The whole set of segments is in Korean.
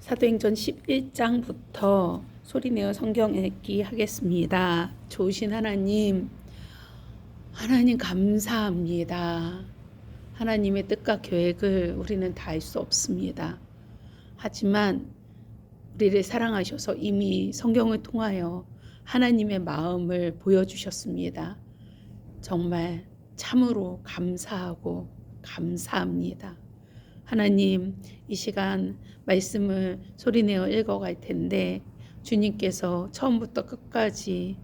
사도행전 11장부터 소리내어 성경 읽기 하겠습니다. 좋으신 하나님, 하나님 감사합니다. 하나님의 뜻과 계획을 우리는 다 알 수 없습니다. 하지만 우리를 사랑하셔서 이미 성경을 통하여 하나님의 마음을 보여주셨습니다. 정말 참으로 감사하고 감사합니다. 하나님, 이 시간 말씀을 소리내어 읽어갈 텐데 주님께서 처음부터 끝까지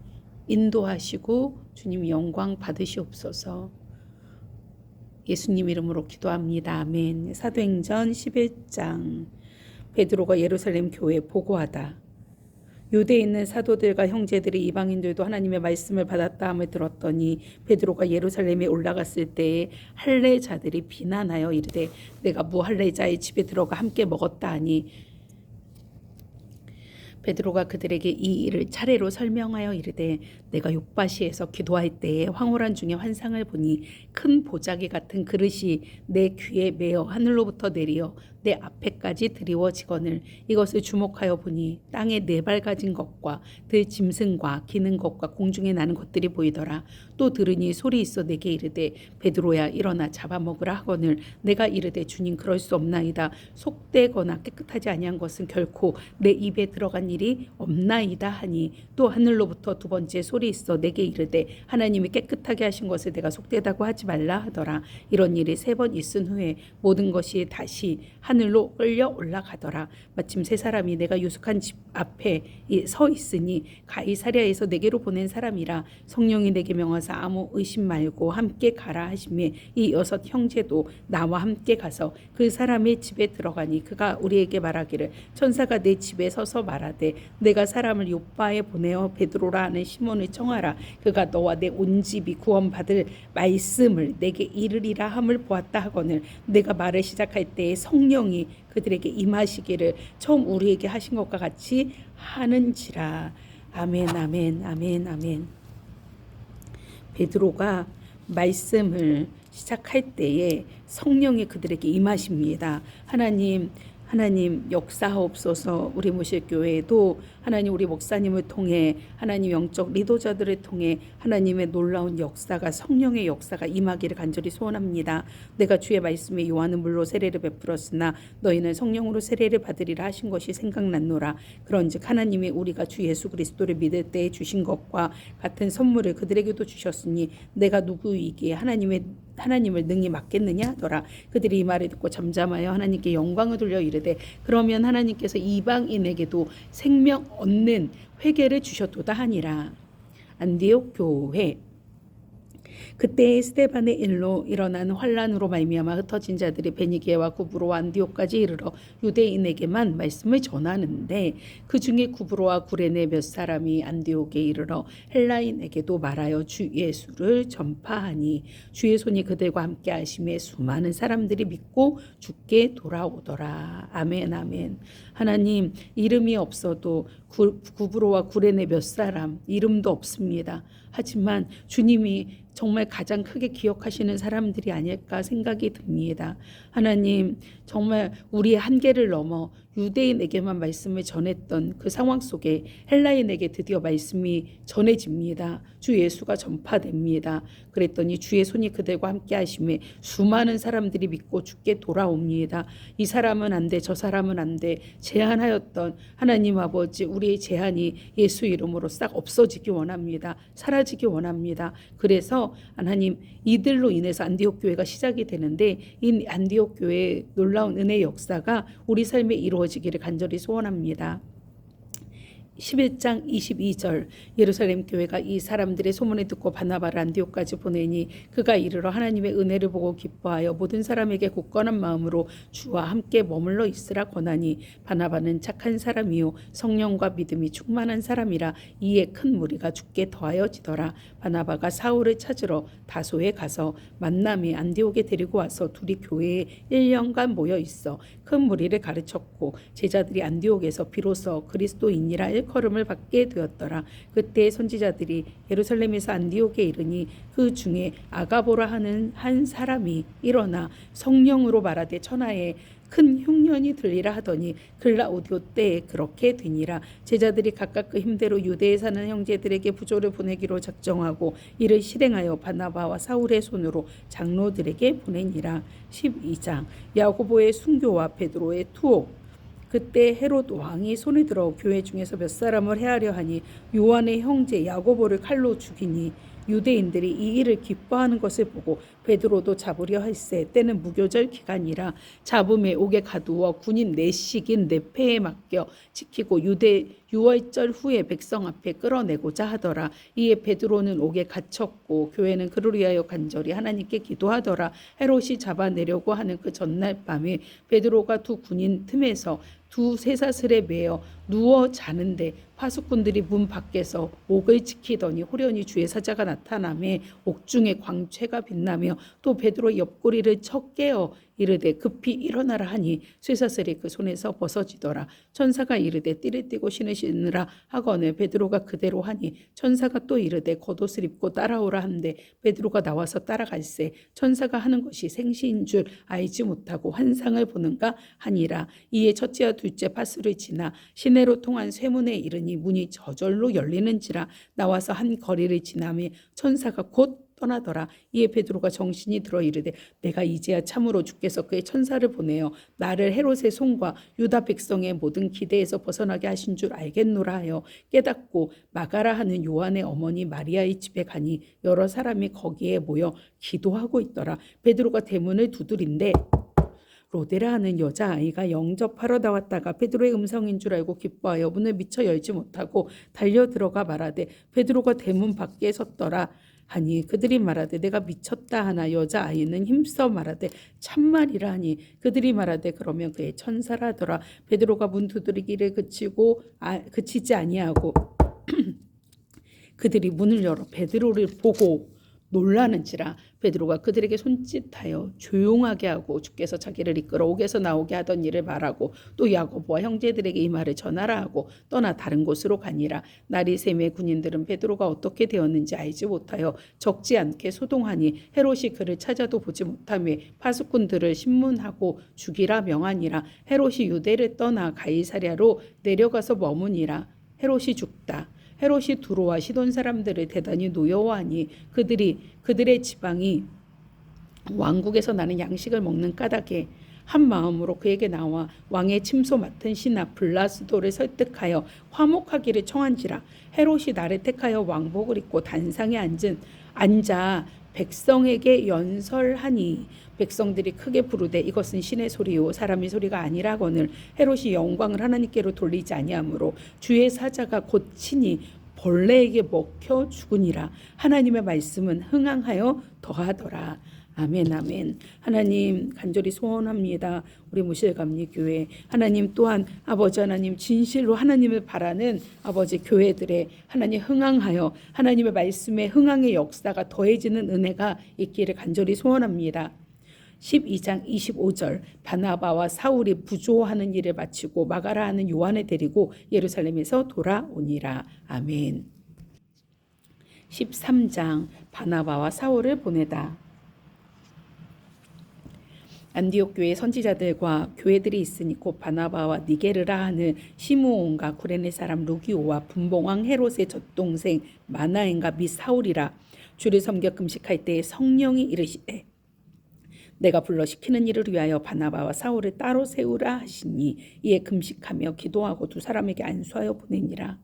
인도하시고 주님 영광 받으시옵소서. 예수님 이름으로 기도합니다. 아멘. 사도행전 11장. 베드로가 예루살렘 교회에 보고하다. 유대에 있는 사도들과 형제들이 이방인들도 하나님의 말씀을 받았다 함을 들었더니 베드로가 예루살렘에 올라갔을 때에 할례자들이 비난하여 이르되 내가 무할례자의 집에 들어가 함께 먹었다 하니 베드로가 그들에게 이 일을 차례로 설명하여 이르되 내가 욥바시에서 기도할 때에 황홀한 중에 환상을 보니 큰 보자기 같은 그릇이 내 귀에 매어 하늘로부터 내리어 내 앞에까지 드리워지거늘 이것을 주목하여 보니 땅에 네 발 가진 것과 들 짐승과 기는 것과 공중에 나는 것들이 보이더라. 또 들으니 소리 있어 내게 이르되 베드로야 일어나 잡아먹으라 하거늘 내가 이르되 주님 그럴 수 없나이다. 속되거나 깨끗하지 아니한 것은 결코 내 입에 들어간 일이 없나이다 하니 또 하늘로부터 두 번째 소리 있어 내게 이르되 하나님이 깨끗하게 하신 것을 내가 속되다고 하지 말라 하더라. 이런 일이 3번 있은 후에 모든 것이 다시 하늘로 끌려 올라가더라. 마침 세 사람이 내가 유숙한 집 앞에 서 있으니 가이사랴에서 내게로 보낸 사람이라. 성령이 내게 명하사 아무 의심 말고 함께 가라 하시매 이 6 형제도 나와 함께 가서 그 사람의 집에 들어가니 그가 우리에게 말하기를 천사가 내 집에 서서 말하되 내가 사람을 욥바에 보내어 베드로라 하는 시몬을 청하라. 그가 너와 내 온 집이 구원받을 말씀을 내게 이르리라 함을 보았다 하거늘 내가 말을 시작할 때에 성령이 그들에게 임하시기를 처음 우리에게 하신 것과 같이 하는지라. 아멘 아멘 아멘 아멘. 베드로가 말씀을 시작할 때에 성령이 그들에게 임하십니다. 하나님 역사하옵소서. 우리 모실교회에도 하나님 우리 목사님을 통해 하나님 영적 리더자들을 통해 하나님의 놀라운 역사가 성령의 역사가 임하기를 간절히 소원합니다. 내가 주의 말씀에 요한은 물로 세례를 베풀었으나 너희는 성령으로 세례를 받으리라 하신 것이 생각났노라. 그런즉 하나님이 우리가 주 예수 그리스도를 믿을 때에 주신 것과 같은 선물을 그들에게도 주셨으니 내가 누구이기에 하나님을 능히 맡겠느냐 하더라. 그들이 이 말을 듣고 잠잠하여 하나님께 영광을 돌려 이르되 그러면 하나님께서 이방인에게도 생명 얻는 회개를 주셨도다 하니라. 안디옥 교회. 그때 스데반의 일로 일어난 환란으로 말미암아 흩어진 자들이 베니게와 구브로와 안디옥까지 이르러 유대인에게만 말씀을 전하는데 그 중에 구브로와 구레네 몇 사람이 안디옥에 이르러 헬라인에게도 말하여 주 예수를 전파하니 주의 손이 그들과 함께 하심에 수많은 사람들이 믿고 주께 돌아오더라. 아멘 아멘. 하나님 이름이 없어도 구브로와 구레네 몇 사람 이름도 없습니다. 하지만 주님이 정말 가장 크게 기억하시는 사람들이 아닐까 생각이 듭니다. 하나님 정말 우리의 한계를 넘어 유대인에게만 말씀을 전했던 그 상황 속에 헬라인에게 드디어 말씀이 전해집니다. 주 예수가 전파됩니다. 그랬더니 주의 손이 그들과 함께 하심에 수많은 사람들이 믿고 주께 돌아옵니다. 이 사람은 안 돼, 저 사람은 안 돼 제한하였던 하나님 아버지 우리의 제한이 예수 이름으로 싹 없어지기 원합니다. 사라지기 원합니다. 그래서 하나님 이들로 인해서 안디옥 교회가 시작이 되는데 이 안디옥 교회의 놀라운 은혜의 역사가 우리 삶에 이루어지기를 간절히 소원합니다. 11장 22절 예루살렘 교회가 이 사람들의 소문을 듣고 바나바를 안디옥까지 보내니 그가 이르러 하나님의 은혜를 보고 기뻐하여 모든 사람에게 굳건한 마음으로 주와 함께 머물러 있으라 권하니 바나바는 착한 사람이요 성령과 믿음이 충만한 사람이라 이에 큰 무리가 주께 더하여지더라. 바나바가 사울을 찾으러 다소에 가서 만남이 안디옥에 데리고 와서 둘이 교회에 1년간 모여 있어 큰 무리를 가르쳤고 제자들이 안디옥에서 비로소 그리스도인이라 일컬음을 받게 되었더라. 그때 선지자들이 예루살렘에서 안디옥에 이르니 그 중에 아가보라 하는 한 사람이 일어나 성령으로 말하되 천하에 큰 흉년이 들리라 하더니 글라우디오 때에 그렇게 되니라. 제자들이 각각 그 힘대로 유대에 사는 형제들에게 부조를 보내기로 작정하고 이를 실행하여 바나바와 사울의 손으로 장로들에게 보내니라. 12장 야고보의 순교와 베드로의 투옥. 그때 헤롯 왕이 손에 들어 교회 중에서 몇 사람을 해하려 하니 요한의 형제 야고보를 칼로 죽이니 유대인들이 이 일을 기뻐하는 것을 보고 베드로도 잡으려 할세. 때는 무교절 기간이라 잡음에 옥에 가두어 군인 내식인 내패에 맡겨 지키고 유대 유월절 후에 백성 앞에 끌어내고자 하더라. 이에 베드로는 옥에 갇혔고 교회는 그를 위하여 간절히 하나님께 기도하더라. 헤롯이 잡아내려고 하는 그 전날 밤에 베드로가 두 군인 틈에서 두 쇠사슬에 매어 누워 자는데 파수꾼들이 문 밖에서 옥을 지키더니 호련히 주의 사자가 나타나매 옥중에 광채가 빛나며 또 베드로 옆구리를 쳐 깨어 이르되 급히 일어나라 하니 쇠사슬이 그 손에서 벗어지더라. 천사가 이르되 띠를 띠고 신으시느라 하거늘 베드로가 그대로 하니 천사가 또 이르되 겉옷을 입고 따라오라 한데 베드로가 나와서 따라갈세. 천사가 하는 것이 생시인 줄 알지 못하고 환상을 보는가 하니라. 이에 첫째와 둘째 파수를 지나 시내로 통한 쇠문에 이르니 문이 저절로 열리는지라. 나와서 한 거리를 지나며 천사가 곧 떠나더라. 이에 베드로가 정신이 들어 이르되 내가 이제야 참으로 주께서 그의 천사를 보내어 나를 헤롯의 손과 유다 백성의 모든 기대에서 벗어나게 하신 줄 알겠노라 하여 깨닫고 마가라 하는 요한의 어머니 마리아의 집에 가니 여러 사람이 거기에 모여 기도하고 있더라. 베드로가 대문을 두드린데 로데라 하는 여자아이가 영접하러 나왔다가 베드로의 음성인 줄 알고 기뻐하여 문을 미처 열지 못하고 달려 들어가 말하되 베드로가 대문 밖에 섰더라 하니 그들이 말하되 내가 미쳤다 하나 여자아이는 힘써 말하되 참말이라 하니 그들이 말하되 그러면 그의 천사라 하더라. 베드로가 문 두드리기를 그치지 아니하고 그들이 문을 열어 베드로를 보고 놀라는지라. 베드로가 그들에게 손짓하여 조용하게 하고 주께서 자기를 이끌어 옥에서 나오게 하던 일을 말하고 또 야고보와 형제들에게 이 말을 전하라 하고 떠나 다른 곳으로 가니라. 날이 새매 군인들은 베드로가 어떻게 되었는지 알지 못하여 적지 않게 소동하니 헤롯이 그를 찾아도 보지 못하며 파수꾼들을 신문하고 죽이라 명하니라. 헤롯이 유대를 떠나 가이사랴로 내려가서 머무니라. 헤롯이 죽다. 헤롯이 두로와 시돈 사람들을 대단히 노여워하니 그들의 지방이 왕국에서 나는 양식을 먹는 까닭에 한 마음으로 그에게 나와 왕의 침소 맡은 신하 블라스도를 설득하여 화목하기를 청한지라. 헤롯이 나를 택하여 왕복을 입고 단상에 앉아 백성에게 연설하니 백성들이 크게 부르되 이것은 신의 소리요 사람의 소리가 아니라거늘 헤롯이 영광을 하나님께로 돌리지 아니하므로 주의 사자가 곧 친히 벌레에게 먹혀 죽으니라. 하나님의 말씀은 흥황하여 더하더라. 아멘 아멘. 하나님 간절히 소원합니다. 우리 무실감리교회 하나님 또한 아버지 하나님 진실로 하나님을 바라는 아버지 교회들의 하나님 흥황하여 하나님의 말씀에 흥황의 역사가 더해지는 은혜가 있기를 간절히 소원합니다. 12장 25절 바나바와 사울이 부조하는 일을 마치고 마가라 하는 요한을 데리고 예루살렘에서 돌아오니라. 아멘. 13장 바나바와 사울을 보내다. 안디옥 교회 선지자들과 교회들이 있으니 곧 바나바와 니게르라 하는 시므온과 구레네 사람 루기오와 분봉왕 헤롯의 젖동생 마나엔과 및 사울이라. 주를 섬겨 금식할 때에 성령이 이르시되 내가 불러 시키는 일을 위하여 바나바와 사울을 따로 세우라 하시니 이에 금식하며 기도하고 두 사람에게 안수하여 보내니라.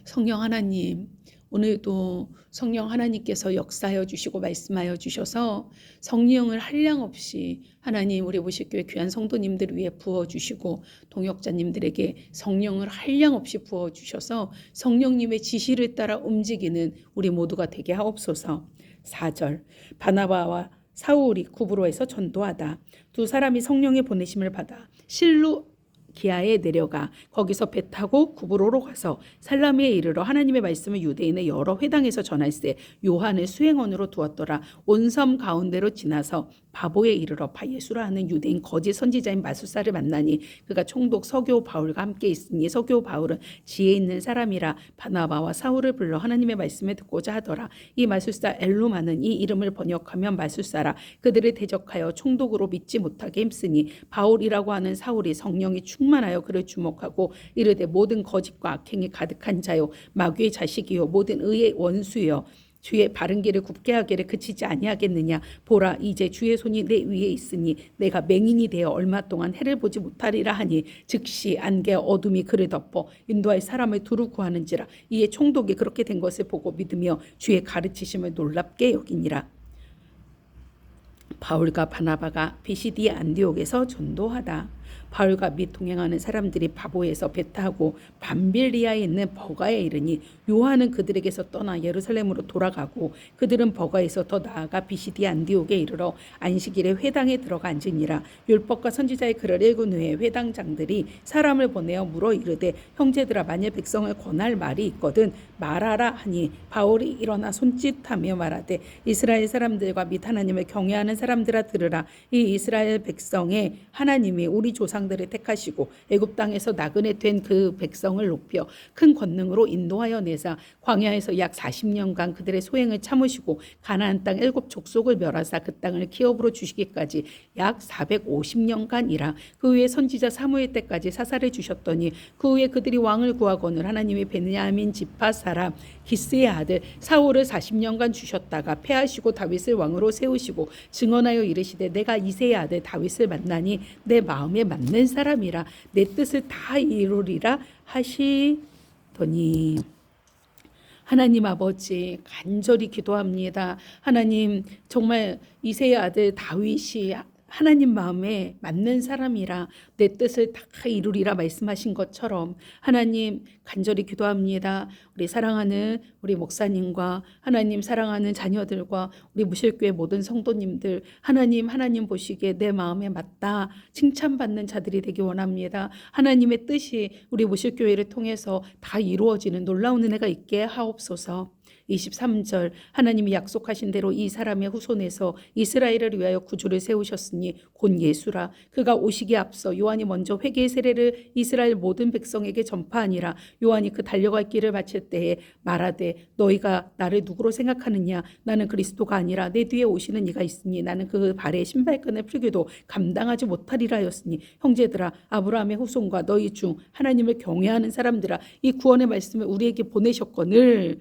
성령 하나님, 오늘도 성령 하나님께서 역사하여 주시고 말씀하여 주셔서 성령을 한량없이 하나님 우리 무식교회 귀한 성도님들 위해 부어주시고 동역자님들에게 성령을 한량없이 부어주셔서 성령님의 지시를 따라 움직이는 우리 모두가 되게 하옵소서. 4절 바나바와 사울이 구브로에서 전도하다. 두 사람이 성령의 보내심을 받아 실루기아에 내려가 거기서 배 타고 구브로로 가서 살라미에 이르러 하나님의 말씀을 유대인의 여러 회당에서 전할세 요한을 수행원으로 두었더라. 온 섬 가운데로 지나서 바보에 이르러 바예수라 하는 유대인 거짓 선지자인 마술사를 만나니 그가 총독 서교 바울과 함께 있으니 서교 바울은 지혜 있는 사람이라 바나바와 사울을 불러 하나님의 말씀을 듣고자 하더라. 이 마술사 엘루마는 이 이름을 번역하면 마술사라. 그들을 대적하여 총독으로 믿지 못하게 힘쓰니 바울이라고 하는 사울이 성령이 충만하여 그를 주목하고 이르되 모든 거짓과 악행이 가득한 자요 마귀의 자식이요 모든 의의 원수요 주의 바른 길을 굽게 하기를 그치지 아니하겠느냐. 보라 이제 주의 손이 내 위에 있으니 내가 맹인이 되어 얼마 동안 해를 보지 못하리라 하니 즉시 안개와 어둠이 그를 덮어 인도할 사람을 두루 구하는지라. 이에 총독이 그렇게 된 것을 보고 믿으며 주의 가르치심을 놀랍게 여기니라. 바울과 바나바가 비시디 안디옥에서 전도하다. 바울과 및 동행하는 사람들이 바보에서 배 타고 밤빌리아에 있는 버가에 이르니 요한은 그들에게서 떠나 예루살렘으로 돌아가고 그들은 버가에서 더 나아가 비시디 안디옥에 이르러 안식일에 회당에 들어가 앉으니라. 율법과 선지자의 글을 읽은 후에 회당장들이 사람을 보내어 물어 이르되 형제들아 만일 백성을 권할 말이 있거든 말하라 하니 바울이 일어나 손짓하며 말하되 이스라엘 사람들과 및 하나님을 경외하는 사람들아 들으라. 이 이스라엘 백성의 하나님이 우리 조상들을 택하시고 애굽 땅에서 나그네 된 그 백성을 높여 큰 권능으로 인도하여 내사 광야에서 약 40년간 그들의 소행을 참으시고 가나안 땅 7족속을 멸하사 그 땅을 기업으로 주시기까지 약 450년간이라. 그 후에 선지자 사무엘 때까지 사사를 주셨더니 그 후에 그들이 왕을 구하거늘 하나님이 베냐민 지파 사람 기스의 아들 사울을 40년간 주셨다가 패하시고 다윗을 왕으로 세우시고 증언하여 이르시되 내가 이새의 아들 다윗을 만나니 내 마음에 맞는 사람이라 내 뜻을 다 이루리라 하시더니. 하나님 아버지 간절히 기도합니다. 하나님 정말 이새의 아들 다윗이 하나님 마음에 맞는 사람이라 내 뜻을 다 이루리라 말씀하신 것처럼 하나님 간절히 기도합니다. 우리 사랑하는 우리 목사님과 하나님 사랑하는 자녀들과 우리 무실교회 모든 성도님들 하나님 보시기에 내 마음에 맞다 칭찬받는 자들이 되기 원합니다. 하나님의 뜻이 우리 무실교회를 통해서 다 이루어지는 놀라운 은혜가 있게 하옵소서. 23절 하나님이 약속하신 대로 이 사람의 후손에서 이스라엘을 위하여 구주를 세우셨으니 곧 예수라. 그가 오시기에 앞서 요한이 먼저 회개의 세례를 이스라엘 모든 백성에게 전파하니라. 요한이 그 달려갈 길을 마칠 때에 말하되 너희가 나를 누구로 생각하느냐. 나는 그리스도가 아니라 내 뒤에 오시는 이가 있으니 나는 그 발에 신발끈을 풀기도 감당하지 못하리라 하였으니 형제들아 아브라함의 후손과 너희 중 하나님을 경외하는 사람들아 이 구원의 말씀을 우리에게 보내셨거늘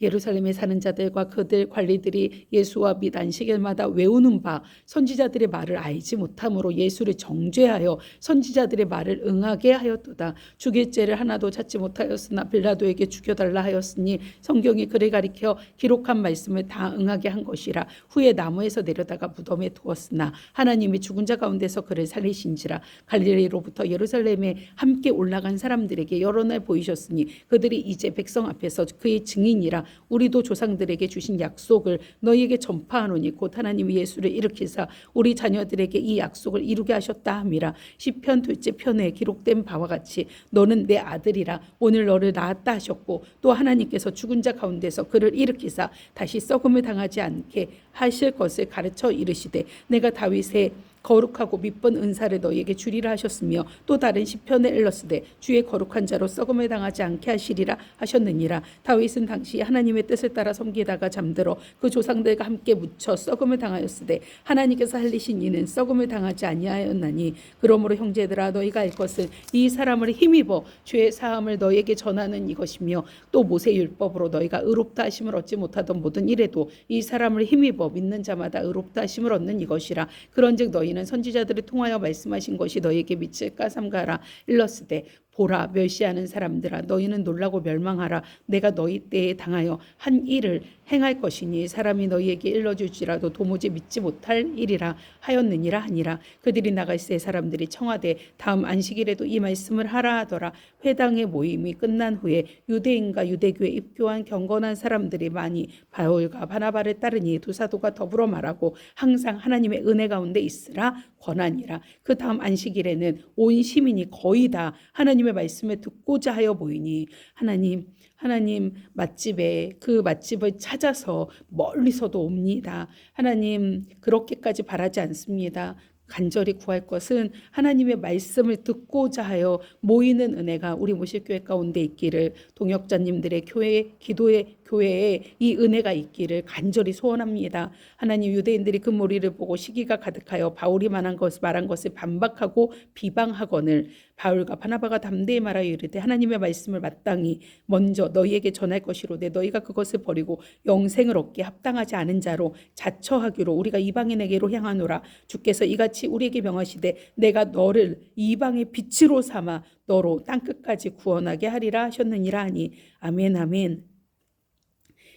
예루살렘에 사는 자들과 그들 관리들이 예수와 및 안식일마다 외우는 바 선지자들의 말을 알지 못함으로 예수를 정죄하여 선지자들의 말을 응하게 하였도다. 죽일 죄를 하나도 찾지 못하였으나 빌라도에게 죽여달라 하였으니 성경이 그를 가리켜 기록한 말씀을 다 응하게 한 것이라. 후에 나무에서 내려다가 무덤에 두었으나 하나님이 죽은 자 가운데서 그를 살리신지라. 갈릴리로부터 예루살렘에 함께 올라간 사람들에게 여러 날 보이셨으니 그들이 이제 백성 앞에서 그의 증인이라. 우리도 조상들에게 주신 약속을 너희에게 전파하노니 곧 하나님이 예수를 일으키사 우리 자녀들에게 이 약속을 이루게 하셨다 함이라. 시편 2째 편에 기록된 바와 같이 너는 내 아들이라 오늘 너를 낳았다 하셨고 또 하나님께서 죽은 자 가운데서 그를 일으키사 다시 썩음을 당하지 않게 하실 것을 가르쳐 이르시되 내가 다윗의 거룩하고 밑번 은사를 너희에게 주리라 하셨으며 또 다른 시편에 일렀으되 주의 거룩한 자로 썩음을 당하지 않게 하시리라 하셨느니라. 다윗은 당시 하나님의 뜻을 따라 섬기다가 잠들어 그 조상들과 함께 묻혀 썩음을 당하였으되 하나님께서 살리신 이는 썩음을 당하지 아니하였나니 그러므로 형제들아 너희가 알 것은 이 사람을 힘입어 죄의 사함을 너희에게 전하는 이것이며 또 모세 율법으로 너희가 의롭다 하심을 얻지 못하던 모든 일에도 이 사람을 힘입어 믿는 자마다 의롭다 하심을 얻는 이것이라. 그런즉 너희는 선지자들을 통하여 말씀하신 것이 너희에게 미칠까 삼가라. 일렀으되 보라 멸시하는 사람들아 너희는 놀라고 멸망하라. 내가 너희 때에 당하여 한 일을 행할 것이니 사람이 너희에게 일러줄지라도 도무지 믿지 못할 일이라 하였느니라 하니라. 그들이 나갈새 사람들이 청하되 다음 안식일에도 이 말씀을 하라 하더라. 회당의 모임이 끝난 후에 유대인과 유대교에 입교한 경건한 사람들이 많이 바울과 바나바를 따르니 두 사도가 더불어 말하고 항상 하나님의 은혜 가운데 있으라 권하니라. 그 다음 안식일에는 온 시민이 거의 다 하나님 하나님의 말씀을 듣고자 하여 모이니 하나님 맛집에 그 맛집을 찾아서 멀리서도 옵니다. 하나님 그렇게까지 바라지 않습니다. 간절히 구할 것은 하나님의 말씀을 듣고자 하여 모이는 은혜가 우리 모실교회 가운데 있기를, 동역자님들의 교회에 이 은혜가 있기를 간절히 소원합니다. 하나님, 유대인들이 그 무리를 보고 시기가 가득하여 바울이 말한 것을 반박하고 비방하거늘 바울과 바나바가 담대히 말하여 이르되 하나님의 말씀을 마땅히 먼저 너희에게 전할 것이로되 너희가 그것을 버리고 영생을 얻기에 합당하지 않은 자로 자처하기로 우리가 이방인에게로 향하노라. 주께서 이같이 우리에게 명하시되 내가 너를 이방의 빛으로 삼아 너로 땅끝까지 구원하게 하리라 하셨느니라 하니. 아멘 아멘.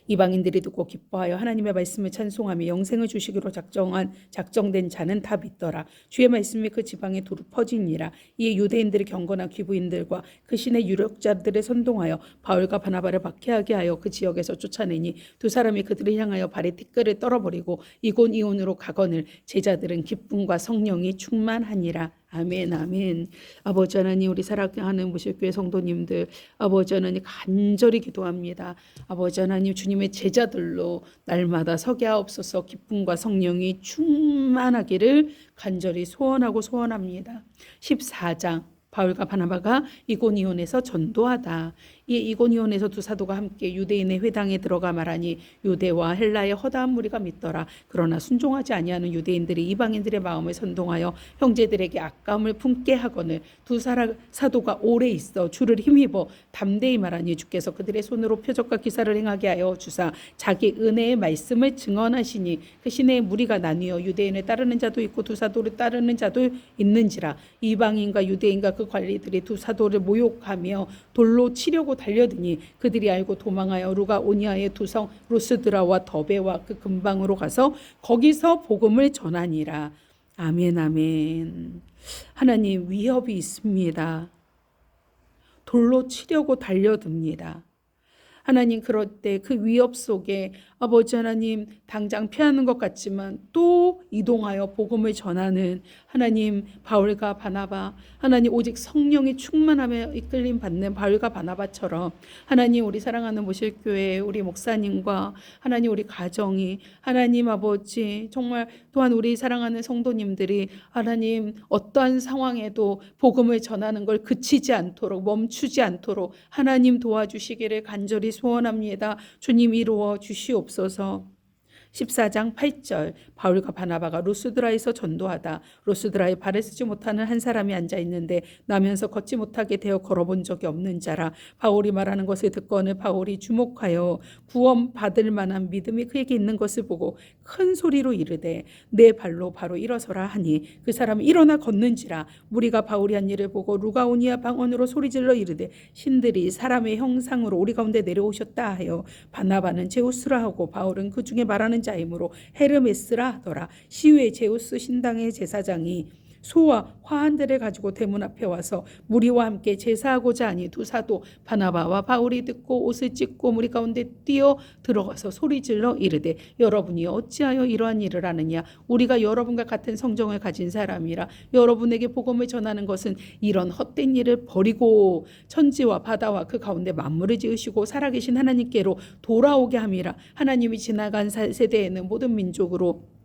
이방인들이 듣고 기뻐하여 하나님의 말씀을 찬송하며 영생을 주시기로 작정된 자는 다 믿더라. 주의 말씀이 그 지방에 두루 퍼지니라. 이에 유대인들의 경건한 귀부인들과 그 신의 유력자들을 선동하여 바울과 바나바를 박해하게 하여 그 지역에서 쫓아내니 두 사람이 그들을 향하여 발에 티끌을 떨어버리고 이곤 이온으로 가거늘 제자들은 기쁨과 성령이 충만하니라. 아멘 아멘. 아버지 하나님, 우리 사랑하는 모실교회 성도님들, 아버지 하나님 간절히 기도합니다. 아버지 하나님, 주님의 제자들로 날마다 서게 하옵소서. 기쁨과 성령이 충만하기를 간절히 소원합니다. 14장 바울과 바나바가 이고니온에서 전도하다. 이 이고니온에서 두 사도가 함께 유대인의 회당에 들어가 말하니 유대와 헬라의 허다한 무리가 믿더라. 그러나 순종하지 아니하는 유대인들이 이방인들의 마음을 선동하여 형제들에게 아까움을 품게 하거늘 두 사도가 오래 있어 주를 힘입어 담대히 말하니 주께서 그들의 손으로 표적과 기사를 행하게 하여 주사 자기 은혜의 말씀을 증언하시니 그 시내의 무리가 나뉘어 유대인을 따르는 자도 있고 두 사도를 따르는 자도 있는지라. 이방인과 유대인과 그 관리들이 두 사도를 모욕하며 돌로 치려고 달려드니 그들이 알고 도망하여 루가오니아의 두 성 루스드라와 더베와 그 근방으로 가서 거기서 복음을 전하니라. 아멘 아멘. 하나님, 위협이 있습니다. 돌로 치려고 달려듭니다. 하나님, 그럴 때 그 위협 속에 아버지 하나님 당장 피하는 것 같지만 또 이동하여 복음을 전하는 하나님 바울과 바나바, 하나님 오직 성령이 충만함에 이끌림 받는 바울과 바나바처럼 하나님 우리 사랑하는 모실교회 우리 목사님과 하나님 우리 가정이 하나님 아버지 정말 또한 우리 사랑하는 성도님들이 하나님 어떠한 상황에도 복음을 전하는 걸 그치지 않도록 멈추지 않도록 하나님 도와주시기를 간절히 소원합니다. 주님 이루어 주시옵소서. 14장 8절 바울과 바나바가 루스드라에서 전도하다. 루스드라에 발을 쓰지 못하는 한 사람이 앉아 있는데 나면서 걷지 못하게 되어 걸어본 적이 없는 자라. 바울이 말하는 것을 듣거늘 바울이 주목하여 구원 받을 만한 믿음이 그에게 있는 것을 보고 큰 소리로 이르되 내 발로 바로 일어서라 하니 그 사람이 일어나 걷는지라. 무리가 바울이 한 일을 보고 루가오니아 방언으로 소리질러 이르되 신들이 사람의 형상으로 우리 가운데 내려오셨다 하여 바나바는 제우스라 하고 바울은 그 중에 말하는 자이므로 헤르메스라 하더라. 시외 제우스 신당의 제사장이 소와 화환들을 가지고 대문 앞에 와서 무리와 함께 제사하고자 하니 두 사도 바나바와 바울이 듣고 옷을 찢고 무리 가운데 뛰어 들어가서 소리질러 이르되 여러분이 어찌하여 이러한 일을 하느냐. 우리가 여러분과 같은 성정을 가진 사람이라. 여러분에게 복음을 전하는 것은 이런 헛된 일을 버리고 천지와 바다와 그 가운데 만물을 지으시고 살아계신 하나님께로 돌아오게 함이라. 하나님이 지나간 세대에는 모든 민족으로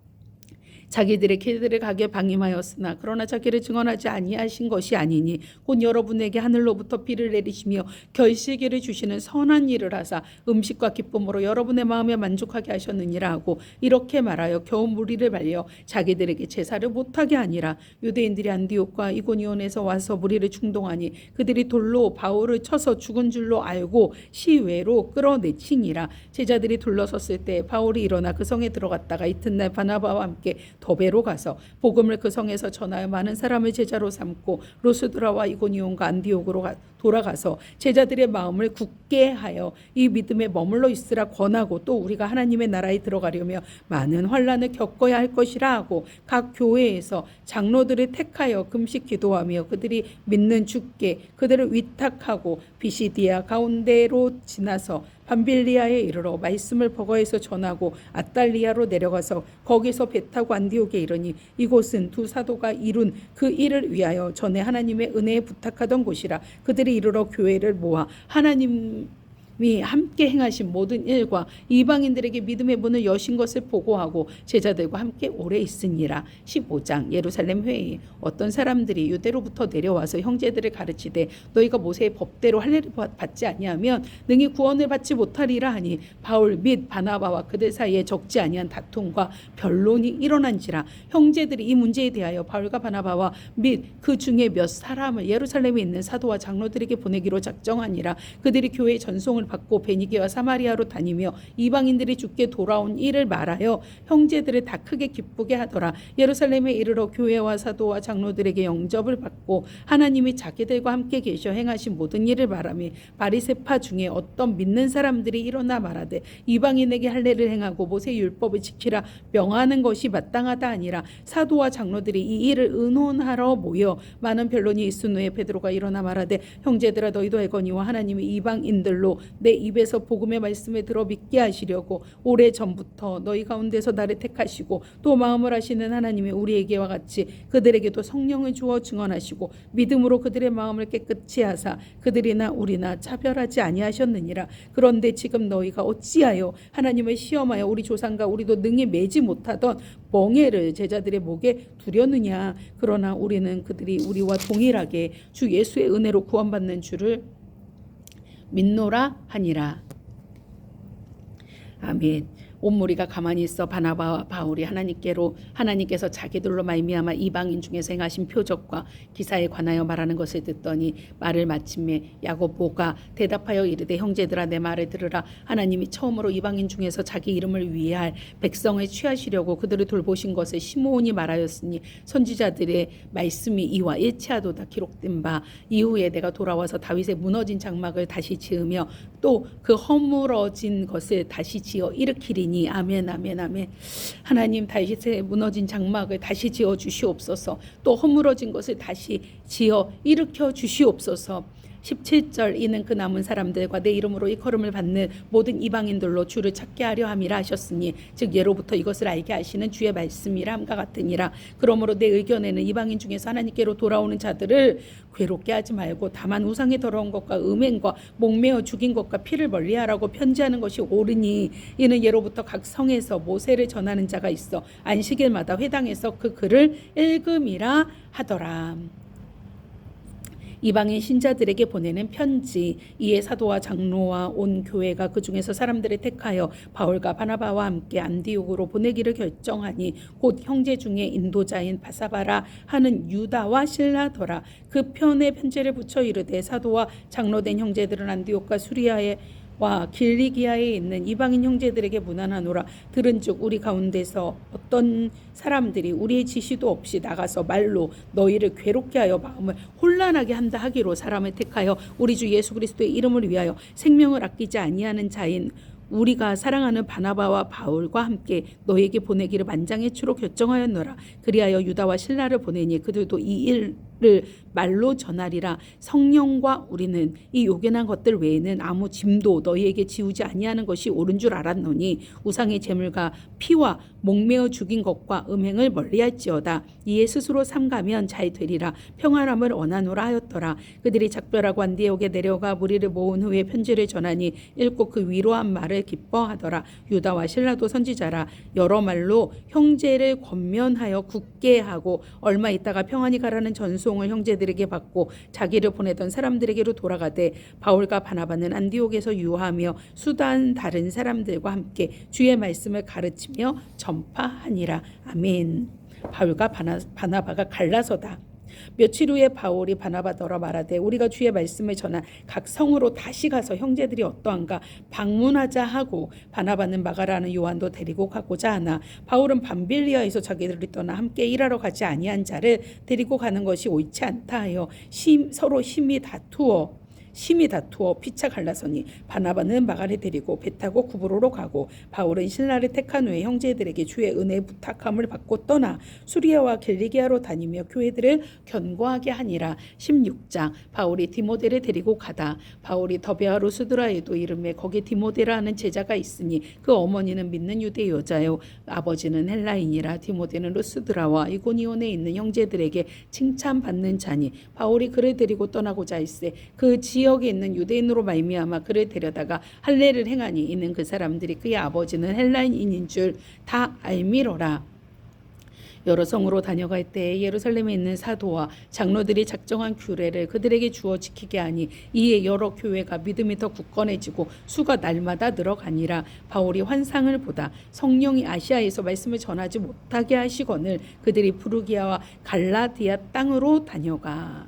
자기들의 길들을 가게 방임하였으나 그러나 자기를 증언하지 아니하신 것이 아니니 곧 여러분에게 하늘로부터 비를 내리시며 결실기를 주시는 선한 일을 하사 음식과 기쁨으로 여러분의 마음에 만족하게 하셨느니라 하고 이렇게 말하여 겨우 무리를 말려 자기들에게 제사를 못하게 하니라. 유대인들이 안디옥과 이고니온에서 와서 무리를 충동하니 그들이 돌로 바울을 쳐서 죽은 줄로 알고 시외로 끌어내치니라. 제자들이 둘러섰을 때 바울이 일어나 그 성에 들어갔다가 이튿날 바나바와 함께 더베로 가서 복음을 그 성에서 전하여 많은 사람을 제자로 삼고 루스드라와 이고니온과 안디옥으로 돌아가서 제자들의 마음을 굳게 하여 이 믿음에 머물러 있으라 권하고 또 우리가 하나님의 나라에 들어가려며 많은 환난을 겪어야 할 것이라 하고 각 교회에서 장로들을 택하여 금식 기도하며 그들이 믿는 주께 그들을 위탁하고 비시디아 가운데로 지나서 밤빌리아에 이르러 말씀을 버거에서 전하고 아달리아로 내려가서 거기서 배 타고 안디옥에 이르니 이곳은 두 사도가 이룬 그 일을 위하여 전에 하나님의 은혜에 부탁하던 곳이라. 그들이 이르러 교회를 모아 하나님이 함께 행하신 모든 일과 이방인들에게 믿음의 문을 여신 것을 보고하고 제자들과 함께 오래 있으니라. 15장 예루살렘 회의. 어떤 사람들이 유대로부터 내려와서 형제들을 가르치되 너희가 모세의 법대로 할례를 받지 아니하면 능히 구원을 받지 못하리라 하니 바울 및 바나바와 그들 사이에 적지 아니한 다툼과 변론이 일어난지라. 형제들이 이 문제에 대하여 바울과 바나바와 및 그 중에 몇 사람을 예루살렘에 있는 사도와 장로들에게 보내기로 작정하니라. 그들이 교회의 전송을 받고 베니게와 사마리아로 다니며 이방인들이 주께 돌아온 일을 말하여 형제들을 다 크게 기쁘게 하더라. 예루살렘에 이르러 교회와 사도와 장로들에게 영접을 받고 하나님이 자기들과 함께 계셔 행하신 모든 일을 말하며 바리새파 중에 어떤 믿는 사람들이 일어나 말하되 이방인에게 할례를 행하고 모세 율법을 지키라 명하는 것이 마땅하다 아니라. 사도와 장로들이 이 일을 의논하러 모여 많은 변론이 있은 후에 베드로가 일어나 말하되 형제들아 너희도 알거니와 하나님이 이방인들로 내 입에서 복음의 말씀을 들어 믿게 하시려고 오래 전부터 너희 가운데서 나를 택하시고 또 마음을 하시는 하나님이 우리에게와 같이 그들에게도 성령을 주어 증언하시고 믿음으로 그들의 마음을 깨끗이 하사 그들이나 우리나 차별하지 아니하셨느니라. 그런데 지금 너희가 어찌하여 하나님을 시험하여 우리 조상과 우리도 능히 매지 못하던 멍에를 제자들의 목에 두려느냐. 그러나 우리는 그들이 우리와 동일하게 주 예수의 은혜로 구원받는 줄을 믿노라 하니라. 아멘. 온 무리가 가만히 있어 바나바와 바울이 하나님께서 자기들로 말미암아 이방인 중에서 행하신 표적과 기사에 관하여 말하는 것을 듣더니 말을 마침에 야고보가 대답하여 이르되 형제들아 내 말을 들으라. 하나님이 처음으로 이방인 중에서 자기 이름을 위할 백성을 취하시려고 그들을 돌보신 것을 시므온이 말하였으니 선지자들의 말씀이 이와 일치하도다. 기록된 바 이후에 내가 돌아와서 다윗의 무너진 장막을 다시 지으며 또 그 허물어진 것을 다시 지어 일으키리니. 아멘 아멘 아멘. 하나님 다윗의 무너진 장막을 다시 지어 주시옵소서. 또 허물어진 것을 다시 지어 일으켜 주시옵소서. 17절 이는 그 남은 사람들과 내 이름으로 일컬음을 받는 모든 이방인들로 주를 찾게 하려 함이라 하셨으니 즉 예로부터 이것을 알게 하시는 주의 말씀이라 함과 같으니라. 그러므로 내 의견에는 이방인 중에서 하나님께로 돌아오는 자들을 괴롭게 하지 말고 다만 우상의 더러운 것과 음행과 목매어 죽인 것과 피를 멀리하라고 편지하는 것이 옳으니 이는 예로부터 각 성에서 모세를 전하는 자가 있어 안식일마다 회당에서 그 글을 읽음이라 하더라. 이방인 신자들에게 보내는 편지. 이에 사도와 장로와 온 교회가 그 중에서 사람들을 택하여 바울과 바나바와 함께 안디옥으로 보내기를 결정하니 곧 형제 중에 인도자인 바사바라 하는 유다와 실라더라. 그 편에 편지를 붙여 이르되 사도와 장로된 형제들은 안디옥과 수리아에 와 길리기아에 있는 이방인 형제들에게 문안하노라. 들은즉 우리 가운데서 어떤 사람들이 우리의 지시도 없이 나가서 말로 너희를 괴롭게 하여 마음을 혼란하게 한다 하기로 사람을 택하여 우리 주 예수 그리스도의 이름을 위하여 생명을 아끼지 아니하는 자인 우리가 사랑하는 바나바와 바울과 함께 너에게 보내기를 만장의 추로 결정하였노라. 그리하여 유다와 실라를 보내니 그들도 이 일을 말로 전하리라. 성령과 우리는 이 요견한 것들 외에는 아무 짐도 너희에게 지우지 아니하는 것이 옳은 줄 알았노니 우상의 제물과 피와 목매어 죽인 것과 음행을 멀리할지어다. 이에 스스로 삼가면 잘 되리라. 평안함을 원하노라 하였더라. 그들이 작별하고 안디옥에 내려가 무리를 모은 후에 편지를 전하니 읽고 그 위로한 말을 기뻐하더라. 유다와 실라도 선지자라. 여러 말로 형제를 권면하여 굳게 하고 얼마 있다가 평안히 가라는 전송을 형제들에게 받고 자기를 보내던 사람들에게로 돌아가되 바울과 바나바는 안디옥에서 유하며 수단 다른 사람들과 함께 주의 말씀을 가르치며 전파하니라. 아멘. 바울과 바나바가 갈라서다. 며칠 후에 바울이 바나바더러 말하되 우리가 주의 말씀을 전한 각 성으로 다시 가서 형제들이 어떠한가 방문하자 하고 바나바는 마가라는 요한도 데리고 가고자 하나 바울은 밤빌리아에서 자기들이 떠나 함께 일하러 가지 아니한 자를 데리고 가는 것이 옳지 않다 하여 서로 심히 다투어 심히 다투어 피차 갈라서니 바나바는 마가를 데리고 배 타고 구브로로 가고 바울은 신라를 택한 후에 형제들에게 주의 은혜 부탁함을 받고 떠나 수리아와 길리기아로 다니며 교회들을 견고하게 하니라. 16장 바울이 디모데를 데리고 가다. 바울이 더베아 루스드라에도 이름에 거기 디모데라 하는 제자가 있으니 그 어머니는 믿는 유대 여자요 아버지는 헬라인이라. 디모데는 루스드라와 이고니온에 있는 형제들에게 칭찬받는 자니 바울이 그를 데리고 떠나고자 할세 그 지역에 있는 유대인으로 말미암아 그를 데려다가 할례를 행하니 이는 그 사람들이 그의 아버지는 헬라인인 줄 다 알미러라. 여러 성으로 다녀갈 때 예루살렘에 있는 사도와 장로들이 작정한 규례를 그들에게 주어 지키게 하니 이에 여러 교회가 믿음이 더 굳건해지고 수가 날마다 늘어가니라. 바울이 환상을 보다 성령이 아시아에서 말씀을 전하지 못하게 하시거늘 그들이 부르기아와 갈라디아 땅으로 다녀가.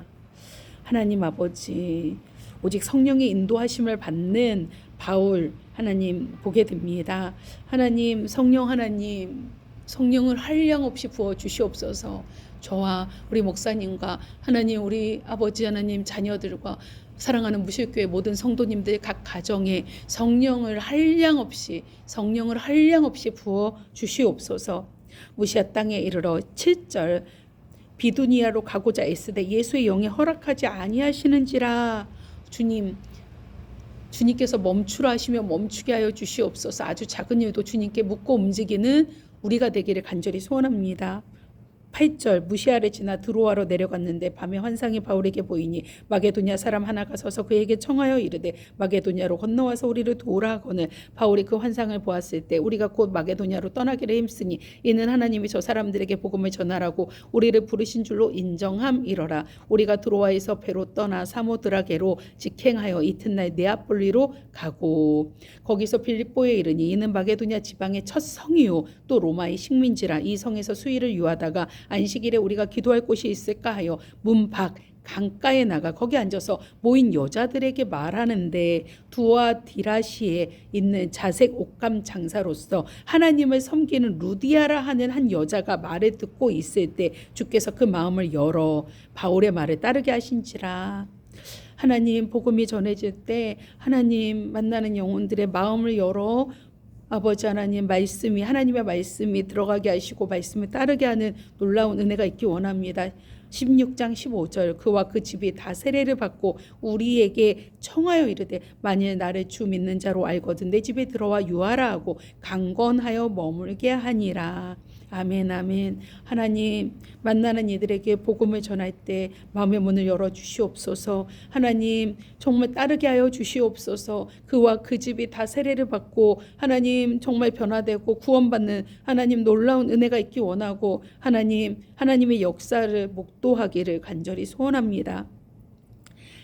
하나님 아버지, 오직 성령의 인도하심을 받는 바울 하나님 보게 됩니다. 하나님, 성령 하나님, 성령을 한량없이 부어 주시옵소서. 저와 우리 목사님과 하나님, 우리 아버지 하나님 자녀들과 사랑하는 무실교회 모든 성도님들 각 가정에 성령을 한량없이 부어 주시옵소서. 무시아 땅에 이르러 7절 비두니아로 가고자 애쓰되 예수의 영이 허락하지 아니하시는지라. 주님께서 멈추라 하시며 멈추게 하여 주시옵소서. 아주 작은 일도 주님께 묻고 움직이는 우리가 되기를 간절히 소원합니다. 8절 무시아를 지나 드로아로 내려갔는데 밤에 환상이 바울에게 보이니 마게도냐 사람 하나가 서서 그에게 청하여 이르되 마게도냐로 건너와서 우리를 도우라 하거늘 바울이 그 환상을 보았을 때 우리가 곧 마게도냐로 떠나기를 힘쓰니 이는 하나님이 저 사람들에게 복음을 전하라고 우리를 부르신 줄로 인정함이러라. 우리가 드로아에서 배로 떠나 사모드라게로 직행하여 이튿날 네아폴리로 가고 거기서 빌립보에 이르니 이는 마게도냐 지방의 첫 성이요 또 로마의 식민지라. 이 성에서 수일을 유하다가 안식일에 우리가 기도할 곳이 있을까 하여 문 밖 강가에 나가 거기 앉아서 모인 여자들에게 말하는데 두아디라시에 있는 자색 옷감 장사로서 하나님을 섬기는 루디아라 하는 한 여자가 말을 듣고 있을 때 주께서 그 마음을 열어 바울의 말을 따르게 하신지라. 하나님, 복음이 전해질 때 하나님 만나는 영혼들의 마음을 열어 아버지 하나님 하나님의 말씀이 들어가게 하시고 말씀을 따르게 하는 놀라운 은혜가 있기 원합니다. 16장 15절 그와 그 집이 다 세례를 받고 우리에게 청하여 이르되 만일 나를 주 믿는 자로 알거든 내 집에 들어와 유하라 하고 강건하여 머물게 하니라. 아멘 아멘. 하나님, 만나는 이들에게 복음을 전할 때 마음의 문을 열어 주시옵소서. 하나님, 정말 따르게 하여 주시옵소서. 그와 그 집이 다 세례를 받고 하나님 정말 변화되고 구원받는 하나님 놀라운 은혜가 있기 원하고 하나님의 역사를 목도하기를 간절히 소원합니다.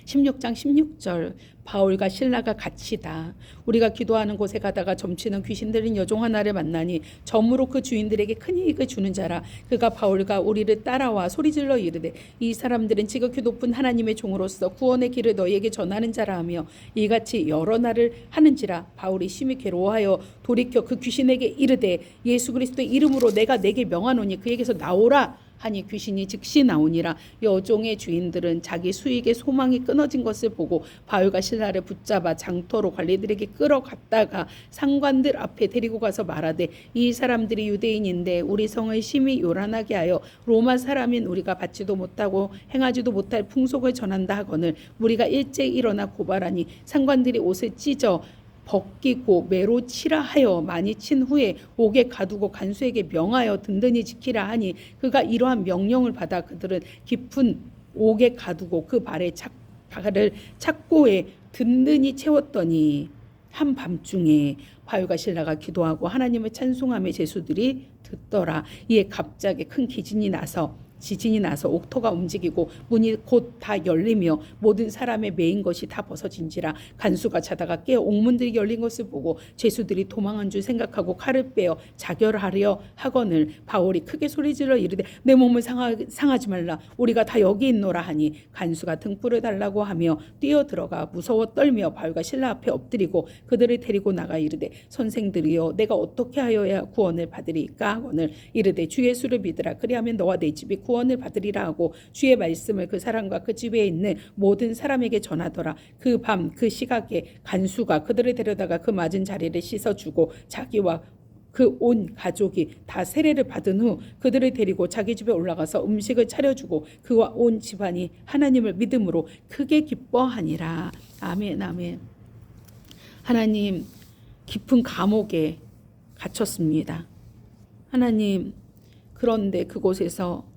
16장 16절 바울과 신라가 같이다. 우리가 기도하는 곳에 가다가 점치는 귀신 들린 여종 하나를 만나니 점으로 그 주인들에게 큰 이익을 주는 자라. 그가 바울과 우리를 따라와 소리질러 이르되 이 사람들은 지극히 높은 하나님의 종으로서 구원의 길을 너희에게 전하는 자라 하며 이같이 여러 날을 하는지라. 바울이 심히 괴로워하여 돌이켜 그 귀신에게 이르되 예수 그리스도의 이름으로 내가 내게 명하노니 그에게서 나오라 하니 귀신이 즉시 나오니라. 여종의 주인들은 자기 수익의 소망이 끊어진 것을 보고 바울과 신라를 붙잡아 장터로 관리들에게 끌어갔다가 상관들 앞에 데리고 가서 말하되 이 사람들이 유대인인데 우리 성을 심히 요란하게 하여 로마 사람인 우리가 받지도 못하고 행하지도 못할 풍속을 전한다 하거늘 우리가 일제히 일어나 고발하니 상관들이 옷을 찢어 벗기고 매로 치라 하여 많이 친 후에 옥에 가두고 간수에게 명하여 든든히 지키라 하니 그가 이러한 명령을 받아 그들은 깊은 옥에 가두고 그 발을 착고에 든든히 채웠더니 한밤중에 바울과 신라가 기도하고 하나님을 찬송하며 제수들이 듣더라. 이에 갑자기 큰 지진이 나서 옥토가 움직이고 문이 곧 다 열리며 모든 사람의 매인 것이 다 벗어진지라. 간수가 자다가 깨어 옥문들이 열린 것을 보고 죄수들이 도망한 줄 생각하고 칼을 빼어 자결하려 하거늘 바울이 크게 소리질러 이르되 내 몸을 상하지 말라 우리가 다 여기 있노라 하니 간수가 등불을 달라고 하며 뛰어들어가 무서워 떨며 바울과 신라 앞에 엎드리고 그들을 데리고 나가 이르되 선생들이여 내가 어떻게 하여야 구원을 받으리까 하거늘 이르되 주 예수를 믿으라 그리하면 너와 내 집이 구원을 받으리라 하고 주의 말씀을 그 사람과 그 집에 있는 모든 사람에게 전하더라. 그 밤 그 시각에 간수가 그들을 데려다가 그 맞은 자리를 씻어주고 자기와 그 온 가족이 다 세례를 받은 후 그들을 데리고 자기 집에 올라가서 음식을 차려주고 그와 온 집안이 하나님을 믿음으로 크게 기뻐하니라. 아멘 아멘. 하나님 깊은 감옥에 갇혔습니다. 하나님 그런데 그곳에서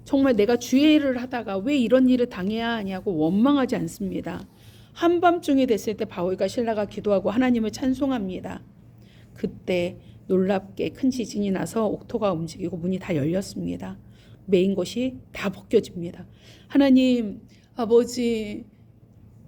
정말 내가 주의 일을 하다가 왜 이런 일을 당해야 하냐고 원망하지 않습니다. 한밤중이 됐을 때 바울과 실라가 기도하고 하나님을 찬송합니다. 그때 놀랍게 큰 지진이 나서 옥토가 움직이고 문이 다 열렸습니다. 메인 것이 다 벗겨집니다. 하나님 아버지,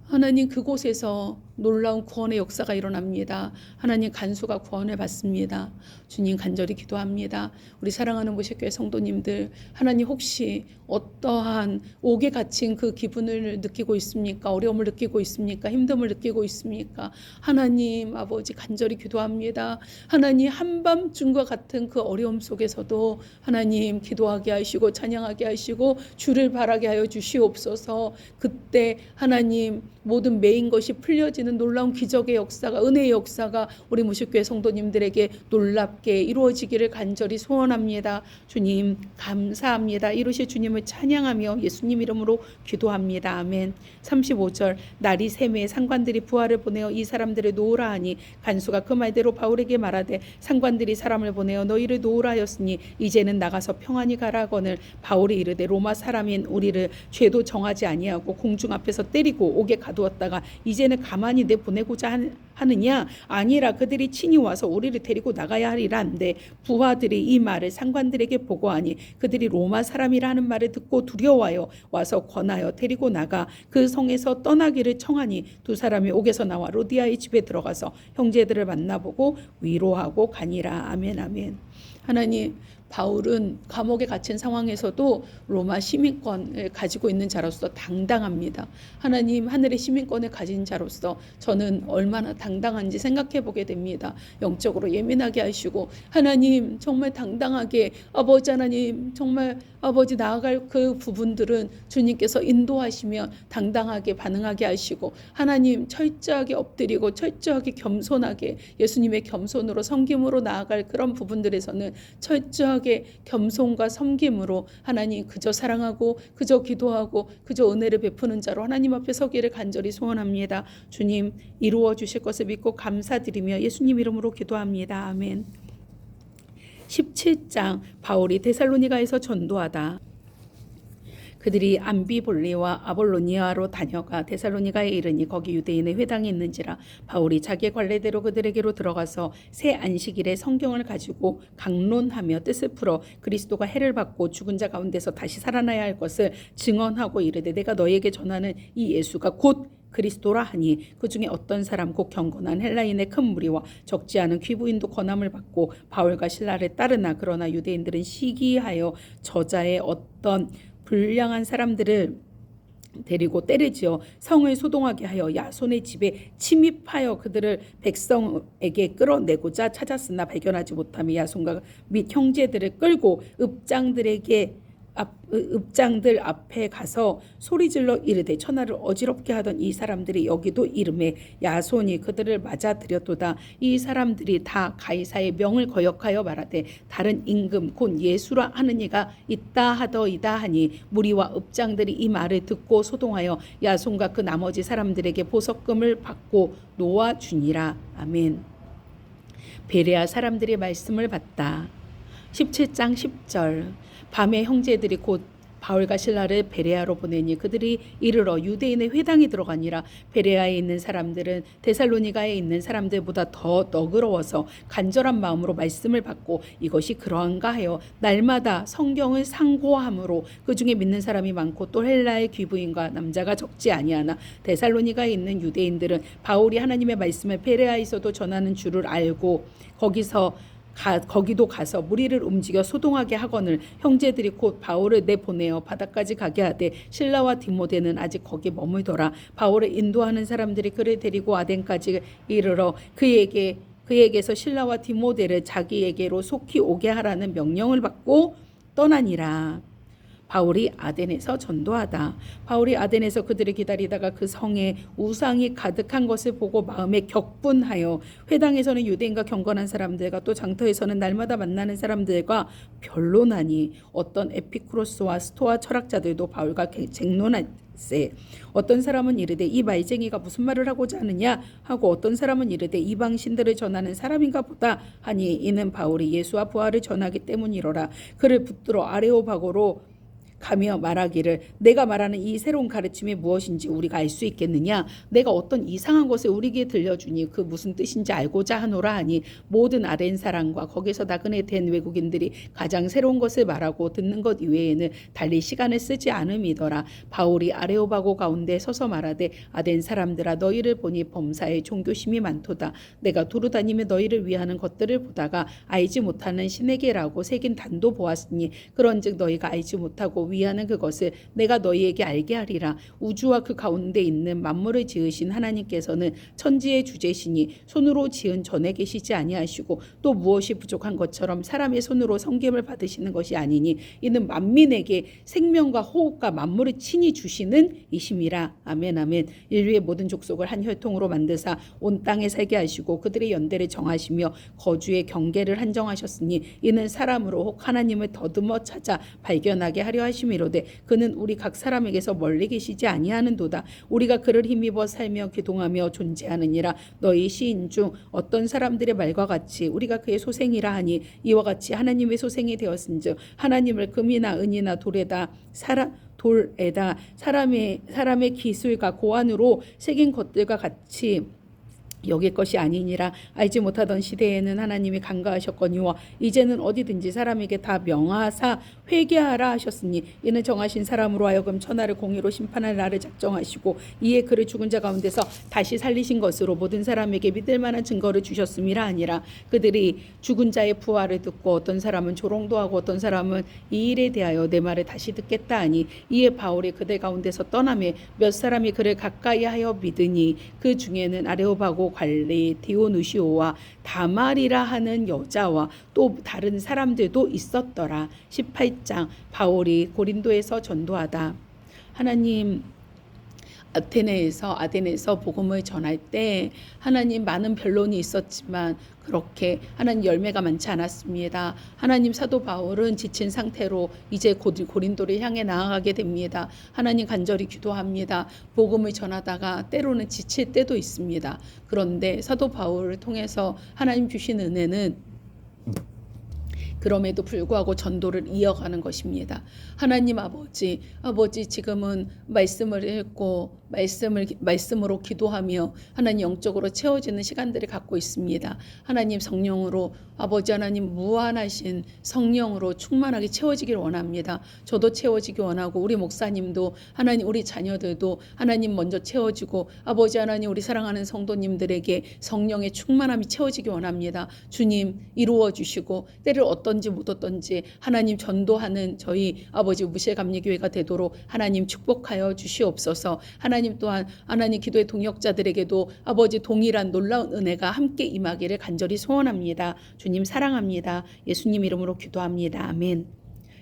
하나님 그곳에서 놀라운 구원의 역사가 일어납니다. 하나님 간수가 구원을 받습니다. 주님 간절히 기도합니다. 우리 사랑하는 모식교회 성도님들, 하나님 혹시 어떠한 옥에 갇힌 그 기분을 느끼고 있습니까? 어려움을 느끼고 있습니까? 힘듦을 느끼고 있습니까? 하나님 아버지 간절히 기도합니다. 하나님 한밤중과 같은 그 어려움 속에서도 하나님 기도하게 하시고 찬양하게 하시고 주를 바라게 하여 주시옵소서. 그때 하나님 모든 메인 것이 풀려지는 놀라운 기적의 역사가, 은혜의 역사가 우리 무식교회 성도님들에게 놀랍게 이루어지기를 간절히 소원합니다. 주님 감사합니다. 이루실 주님을 찬양하며 예수님 이름으로 기도합니다. 아멘. 35절 날이 새매 상관들이 부하를 보내어 이 사람들을 놓으라 하니 간수가 그 말대로 바울에게 말하되 상관들이 사람을 보내어 너희를 놓으라 하였으니 이제는 나가서 평안히 가라 하거늘 바울이 이르되 로마 사람인 우리를 죄도 정하지 아니하고 공중 앞에서 때리고 옥에 가두었다가 이제는 가만히 내보내고자 하느냐? 아니라 그들이 친히 와서 우리를 데리고 나가야 하리라 한데 부하들이 이 말을 상관들에게 보고하니 그들이 로마 사람이라 하는 말을 듣고 두려워하여 와서 권하여 데리고 나가 그 성에서 떠나기를 청하니 두 사람이 옥에서 나와 로디아의 집에 들어가서 형제들을 만나보고 위로하고 가니라. 아멘 아멘. 하나님 바울은 감옥에 갇힌 상황에서도 로마 시민권을 가지고 있는 자로서 당당합니다. 하나님 하늘의 시민권을 가진 자로서 저는 얼마나 당당한지 생각해 보게 됩니다. 영적으로 예민하게 하시고 하나님 정말 당당하게 아버지 하나님 정말 아버지 나아갈 그 부분들은 주님께서 인도하시며 당당하게 반응하게 하시고 하나님 철저하게 엎드리고 철저하게 겸손하게 예수님의 겸손으로 섬김으로 나아갈 그런 부분들에서는 철저하게 겸손과 섬김으로 하나님 그저 사랑하고 그저 기도하고 그저 은혜를 베푸는 자로 하나님 앞에 서기를 간절히 소원합니다. 주님 이루어 주실 것을 믿고 감사드리며 예수님 이름으로 기도합니다. 아멘. 17장 바울이 데살로니가에서 전도하다. 그들이 암비볼리와 아볼로니아로 다녀가 데살로니가에 이르니 거기 유대인의 회당이 있는지라 바울이 자기의 관례대로 그들에게로 들어가서 새 안식일에 성경을 가지고 강론하며 뜻을 풀어 그리스도가 해를 받고 죽은 자 가운데서 다시 살아나야 할 것을 증언하고 이르되 내가 너에게 전하는 이 예수가 곧 그리스도라 하니 그 중에 어떤 사람 곧 경건한 헬라인의 큰 무리와 적지 않은 귀부인도 권함을 받고 바울과 실라를 따르나 그러나 유대인들은 시기하여 저자의 어떤 불량한 사람들을 데리고 때려지어 성을 소동하게 하여 야손의 집에 침입하여 그들을 백성에게 끌어내고자 찾았으나 발견하지 못하며 야손과 및 형제들을 끌고 읍장들 앞에 가서 소리질러 이르되 천하를 어지럽게 하던 이 사람들이 여기도 이름에 야손이 그들을 맞아들였도다. 이 사람들이 다 가이사의 명을 거역하여 말하되 다른 임금 곧 예수라 하는 이가 있다 하더이다 하니 무리와 읍장들이 이 말을 듣고 소동하여 야손과 그 나머지 사람들에게 보석금을 받고 놓아주니라. 아멘. 베레아 사람들이 말씀을 받다. 17장 10절 밤에 형제들이 곧 바울과 실라를 베레아로 보내니 그들이 이르러 유대인의 회당에 들어가니라. 베레아에 있는 사람들은 데살로니가에 있는 사람들보다 더 너그러워서 간절한 마음으로 말씀을 받고 이것이 그러한가 하여 날마다 성경을 상고함으로 그 중에 믿는 사람이 많고 또 헬라의 귀부인과 남자가 적지 아니하나 데살로니가에 있는 유대인들은 바울이 하나님의 말씀을 베레아에서도 전하는 줄을 알고 거기도 가서 무리를 움직여 소동하게 하거늘 형제들이 곧 바울을 내보내어 바다까지 가게 하되 실라와 디모데는 아직 거기 머물더라. 바울을 인도하는 사람들이 그를 데리고 아덴까지 이르러 그에게서 실라와 디모데를 자기에게로 속히 오게 하라는 명령을 받고 떠나니라. 바울이 아덴에서 전도하다. 바울이 아덴에서 그들을 기다리다가 그 성에 우상이 가득한 것을 보고 마음에 격분하여 회당에서는 유대인과 경건한 사람들과 또 장터에서는 날마다 만나는 사람들과 변론하니 어떤 에피쿠로스와 스토아 철학자들도 바울과 쟁론할세. 어떤 사람은 이르되 이 말쟁이가 무슨 말을 하고자 하느냐 하고 어떤 사람은 이르되 이방 신들을 전하는 사람인가 보다 하니 이는 바울이 예수와 부활을 전하기 때문이로라. 그를 붙들어 아레오바고로 가며 말하기를 내가 말하는 이 새로운 가르침이 무엇인지 우리가 알 수 있겠느냐. 내가 어떤 이상한 것을 우리에게 들려주니 그 무슨 뜻인지 알고자 하노라 하니 모든 아덴 사람과 거기서 나그네 된 외국인들이 가장 새로운 것을 말하고 듣는 것 이외에는 달리 시간을 쓰지 않음이더라. 바울이 아레오바고 가운데 서서 말하되 아덴 사람들아 너희를 보니 범사에 종교심이 많도다. 내가 두루다니며 너희를 위하는 것들을 보다가 알지 못하는 신에게라고 새긴 단도 보았으니 그런즉 너희가 알지 못하고 위하는 그것을 내가 너희에게 알게 하리라. 우주와 그 가운데 있는 만물을 지으신 하나님께서는 천지의 주제시니 손으로 지은 전에 계시지 아니하시고 또 무엇이 부족한 것처럼 사람의 손으로 섬김을 받으시는 것이 아니니 이는 만민에게 생명과 호흡과 만물을 친히 주시는 이심이라. 아멘 아멘. 인류의 모든 족속을 한 혈통으로 만드사 온 땅에 살게 하시고 그들의 연대를 정하시며 거주의 경계를 한정하셨으니 이는 사람으로 혹 하나님을 더듬어 찾아 발견하게 하려 하심이로되 그는 우리 각 사람에게서 멀리 계시지 아니하는도다. 우리가 그를 힘입어 살며 기동하며 존재하느니라. 너희 시인 중 어떤 사람들의 말과 같이 우리가 그의 소생이라 하니 이와 같이 하나님의 소생이 되었은즉 하나님을 금이나 은이나 돌에다 사람의 기술과 고안으로 새긴 것들과 같이 여길 것이 아니니라. 알지 못하던 시대에는 하나님이 간과하셨거니와 이제는 어디든지 사람에게 다 명하사 회개하라 하셨으니 이는 정하신 사람으로 하여금 천하를 공의로 심판할 날을 작정하시고 이에 그를 죽은 자 가운데서 다시 살리신 것으로 모든 사람에게 믿을 만한 증거를 주셨음이라 하니라. 그들이 죽은 자의 부활을 듣고 어떤 사람은 조롱도 하고 어떤 사람은 이 일에 대하여 내 말을 다시 듣겠다 하니 이에 바울이 그들 가운데서 떠나매 몇 사람이 그를 가까이 하여 믿으니 그 중에는 아레오바고 관리 디오누시오와 다말이라 하는 여자와 또 다른 사람들도 있었더라. 18장 바울이 고린도에서 전도하다. 하나님 아테네에서 복음을 전할 때 하나님 많은 변론이 있었지만 그렇게 하나님 열매가 많지 않았습니다. 하나님 사도 바울은 지친 상태로 이제 고린도를 향해 나아가게 됩니다. 하나님 간절히 기도합니다. 복음을 전하다가 때로는 지칠 때도 있습니다. 그런데 사도 바울을 통해서 하나님 주신 은혜는 그럼에도 불구하고 전도를 이어가는 것입니다. 하나님 아버지 지금은 말씀을 읽고 말씀으로 기도하며 하나님 영적으로 채워지는 시간들을 갖고 있습니다. 하나님 성령으로 아버지 하나님 무한하신 성령으로 충만하게 채워지길 원합니다. 저도 채워지기 원하고 우리 목사님도 하나님 우리 자녀들도 하나님 먼저 채워지고 아버지 하나님 우리 사랑하는 성도님들에게 성령의 충만함이 채워지기 원합니다. 주님 이루어 주시고 때를 어떤지 못 어떤지 하나님 전도하는 저희 아버지 무실감리교회가 되도록 하나님 축복하여 주시옵소서. 하나님 또한 하나님 기도의 동역자들에게도 아버지 동일한 놀라운 은혜가 함께 임하기를 간절히 소원합니다. 주님 사랑합니다. 예수님 이름으로 기도합니다. 아멘.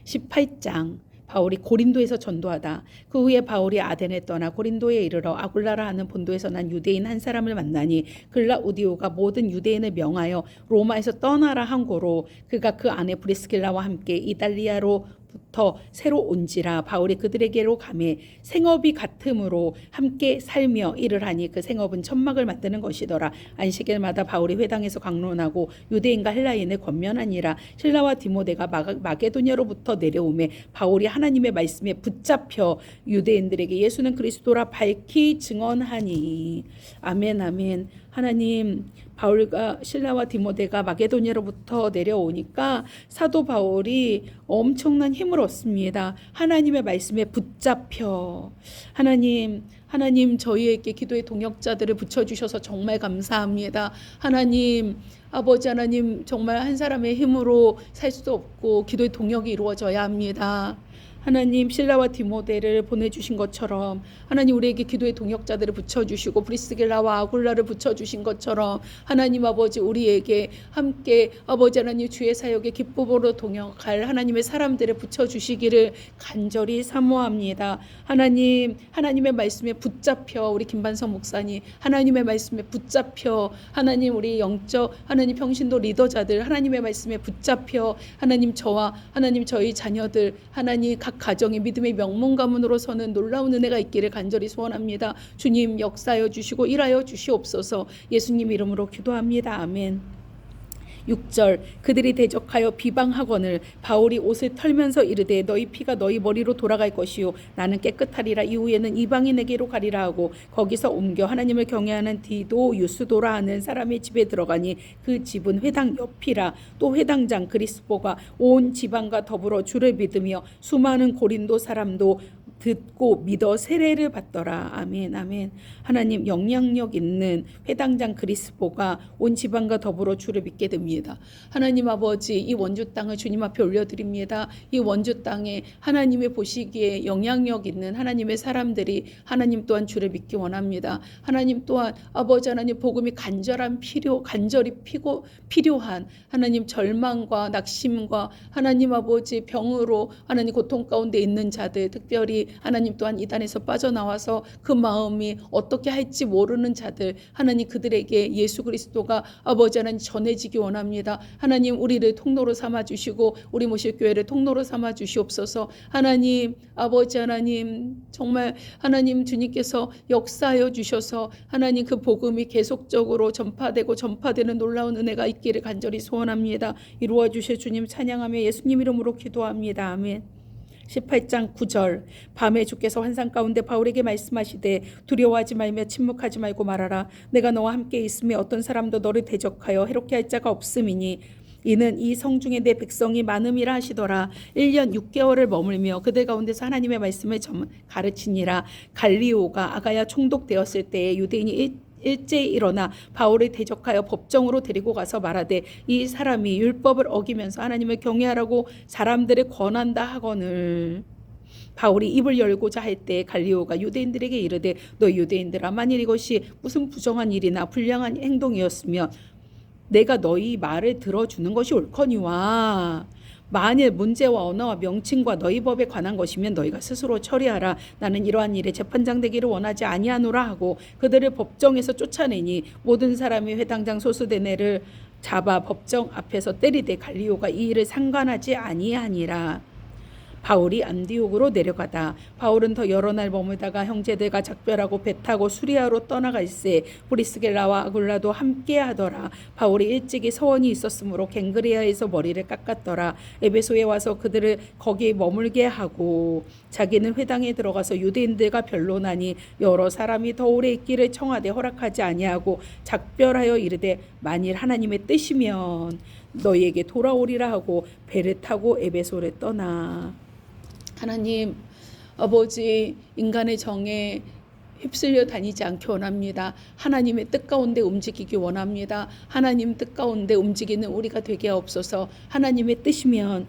18장 바울이 고린도에서 전도하다. 그 후에 바울이 아덴에 떠나 고린도에 이르러 아굴라라 하는 본도에서 난 유대인 한 사람을 만나니 글라우디오가 모든 유대인을 명하여 로마에서 떠나라 한 고로 그가 그 아내 브리스길라와 함께 이달리아로부터 새로 온지라. 바울이 그들에게로 가매 생업이 같음으로 함께 살며 일을 하니 그 생업은 천막을 만드는 것이더라. 안식일마다 바울이 회당에서 강론하고 유대인과 헬라인을 권면하니라. 실라와 디모데가 마게도냐로부터 내려오매 바울이 하나님의 말씀에 붙잡혀 유대인들에게 예수는 그리스도라 밝히 증언하니. 아멘 아멘. 하나님 바울과 실라와 디모데가 마게도냐로부터 내려오니까 사도 바울이 엄청난 힘을 얻습니다. 하나님의 말씀에 붙잡혀 하나님 저희에게 기도의 동역자들을 붙여주셔서 정말 감사합니다. 하나님 아버지 하나님 정말 한 사람의 힘으로 살 수 없고 기도의 동역이 이루어져야 합니다. 하나님 실라와 디모데를 보내주신 것처럼 하나님 우리에게 기도의 동역자들을 붙여주시고 브리스길라와 아굴라를 붙여주신 것처럼 하나님 아버지 우리에게 함께 아버지 하나님 주의 사역에 기쁨으로 동역할 하나님의 사람들을 붙여주시기를 간절히 사모합니다. 하나님 하나님의 말씀에 붙잡혀 우리 김반성 목사님 하나님의 말씀에 붙잡혀 하나님 우리 영적 하나님 평신도 리더자들 하나님의 말씀에 붙잡혀 하나님 저와 하나님 저희 자녀들 하나님 각 가정의 믿음의 명문 가문으로 서는 놀라운 은혜가 있기를 간절히 소원합니다. 주님 역사하여 주시고 일하여 주시옵소서. 예수님 이름으로 기도합니다. 아멘. 6절 그들이 대적하여 비방하거늘 바울이 옷을 털면서 이르되 너희 피가 너희 머리로 돌아갈 것이요 나는 깨끗하리라. 이후에는 이방인에게로 가리라 하고 거기서 옮겨 하나님을 경외하는 디도 유스도라 하는 사람의 집에 들어가니 그 집은 회당 옆이라. 또 회당장 그리스포가 온 지방과 더불어 주를 믿으며 수많은 고린도 사람도 듣고 믿어 세례를 받더라. 아멘 아멘. 하나님 영향력 있는 회당장 그리스포가 온 지방과 더불어 주를 믿게 됩니다. 하나님 아버지 이 원주 땅을 주님 앞에 올려드립니다. 이 원주 땅에 하나님의 보시기에 영향력 있는 하나님의 사람들이 하나님 또한 주를 믿기 원합니다. 하나님 또한 아버지 하나님 복음이 간절히 필요한 하나님 절망과 낙심과 하나님 아버지 병으로 하나님 고통 가운데 있는 자들 특별히 하나님 또한 이단에서 빠져나와서 그 마음이 어떻게 할지 모르는 자들 하나님 그들에게 예수 그리스도가 아버지 하나님 전해지기 원합니다. 하나님 우리를 통로로 삼아주시고 우리 모실교회를 통로로 삼아주시옵소서. 하나님 아버지 하나님 정말 하나님 주님께서 역사하여 주셔서 하나님 그 복음이 계속적으로 전파되는 놀라운 은혜가 있기를 간절히 소원합니다. 이루어 주실 주님 찬양하며 예수님 이름으로 기도합니다. 아멘. 18장 9절 밤에 주께서 환상 가운데 바울에게 말씀하시되 두려워하지 말며 침묵하지 말고 말하라. 내가 너와 함께 있으며 어떤 사람도 너를 대적하여 해롭게 할 자가 없음이니 이는 이 성중에 내 백성이 많음이라 하시더라. 1년 6개월을 머물며 그들 가운데서 하나님의 말씀을 가르치니라. 갈리오가 아가야 총독되었을 때에 유대인이 일제히 일어나 바울을 대적하여 법정으로 데리고 가서 말하되 이 사람이 율법을 어기면서 하나님을 경외하라고 사람들을 권한다 하거늘. 바울이 입을 열고자 할 때 갈리오가 유대인들에게 이르되 너 유대인들아 만일 이것이 무슨 부정한 일이나 불량한 행동이었으면 내가 너희 말을 들어주는 것이 옳거니와 만일 문제와 언어와 명칭과 너희 법에 관한 것이면 너희가 스스로 처리하라. 나는 이러한 일에 재판장 되기를 원하지 아니하노라 하고 그들을 법정에서 쫓아내니 모든 사람이 회당장 소수대네를 잡아 법정 앞에서 때리되 갈리오가 이 일을 상관하지 아니하니라. 바울이 안디옥으로 내려가다 바울은 더 여러 날 머물다가 형제들과 작별하고 배 타고 수리아로 떠나갈새 브리스길라와 아굴라도 함께하더라. 바울이 일찍이 서원이 있었으므로 갱그리아에서 머리를 깎았더라. 에베소에 와서 그들을 거기 머물게 하고 자기는 회당에 들어가서 유대인들과 변론하니 여러 사람이 더 오래 있기를 청하되 허락하지 아니하고 작별하여 이르되 만일 하나님의 뜻이면 너희에게 돌아오리라 하고 배를 타고 에베소를 떠나. 하나님 아버지 인간의 정에 휩쓸려 다니지 않기 원합니다. 하나님의 뜻 가운데 움직이기 원합니다. 하나님 뜻 가운데 움직이는 우리가 되게 하옵소서. 하나님의 뜻이면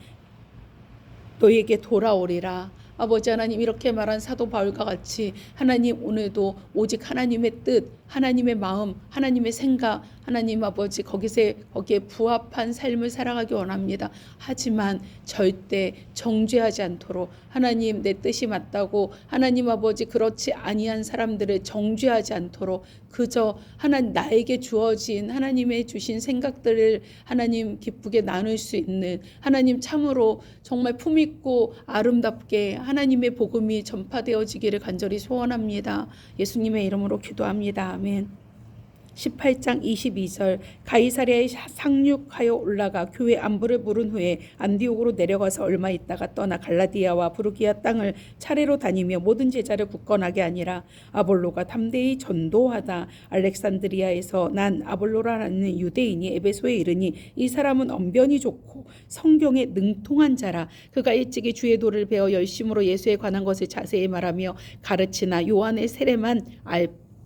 너희에게 돌아오리라. 아버지 하나님 이렇게 말한 사도 바울과 같이 하나님 오늘도 오직 하나님의 뜻 하나님의 마음 하나님의 생각 하나님 아버지 거기에 부합한 삶을 살아가기 원합니다. 하지만 절대 정죄하지 않도록 하나님 내 뜻이 맞다고 하나님 아버지 그렇지 아니한 사람들을 정죄하지 않도록 그저 하나님 나에게 주어진 하나님의 주신 생각들을 하나님 기쁘게 나눌 수 있는 하나님 참으로 정말 품있고 아름답게 하나님의 복음이 전파되어지기를 간절히 소원합니다. 예수님의 이름으로 기도합니다. 아멘. 18장 22절 가이사랴에 상륙하여 올라가 교회 안부를 물은 후에 안디옥으로 내려가서 얼마 있다가 떠나 갈라디아와 부르기아 땅을 차례로 다니며 모든 제자를 굳건하게 하니라. 아볼로가 담대히 전도하다. 알렉산드리아에서 난 아볼로라는 유대인이 에베소에 이르니 이 사람은 언변이 좋고 성경에 능통한 자라. 그가 일찍이 주의 도를 배워 열심으로 예수에 관한 것을 자세히 말하며 가르치나 요한의 세례만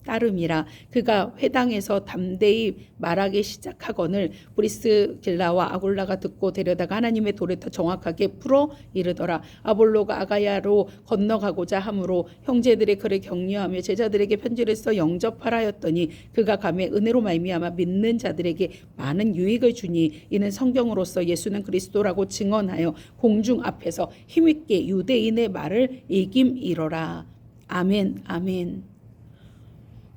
따름이라. 그가 회당에서 담대히 말하기 시작하거늘 브리스길라와 아굴라가 듣고 데려다가 하나님의 도를 더 정확하게 풀어 이르더라. 아볼로가 아가야로 건너가고자 하므로 형제들이 그를 격려하며 제자들에게 편지를 써 영접하라 하였더니 그가 감에 은혜로 말미암아 믿는 자들에게 많은 유익을 주니 이는 성경으로서 예수는 그리스도라고 증언하여 공중 앞에서 힘있게 유대인의 말을 이김이로라. 아멘. 아멘.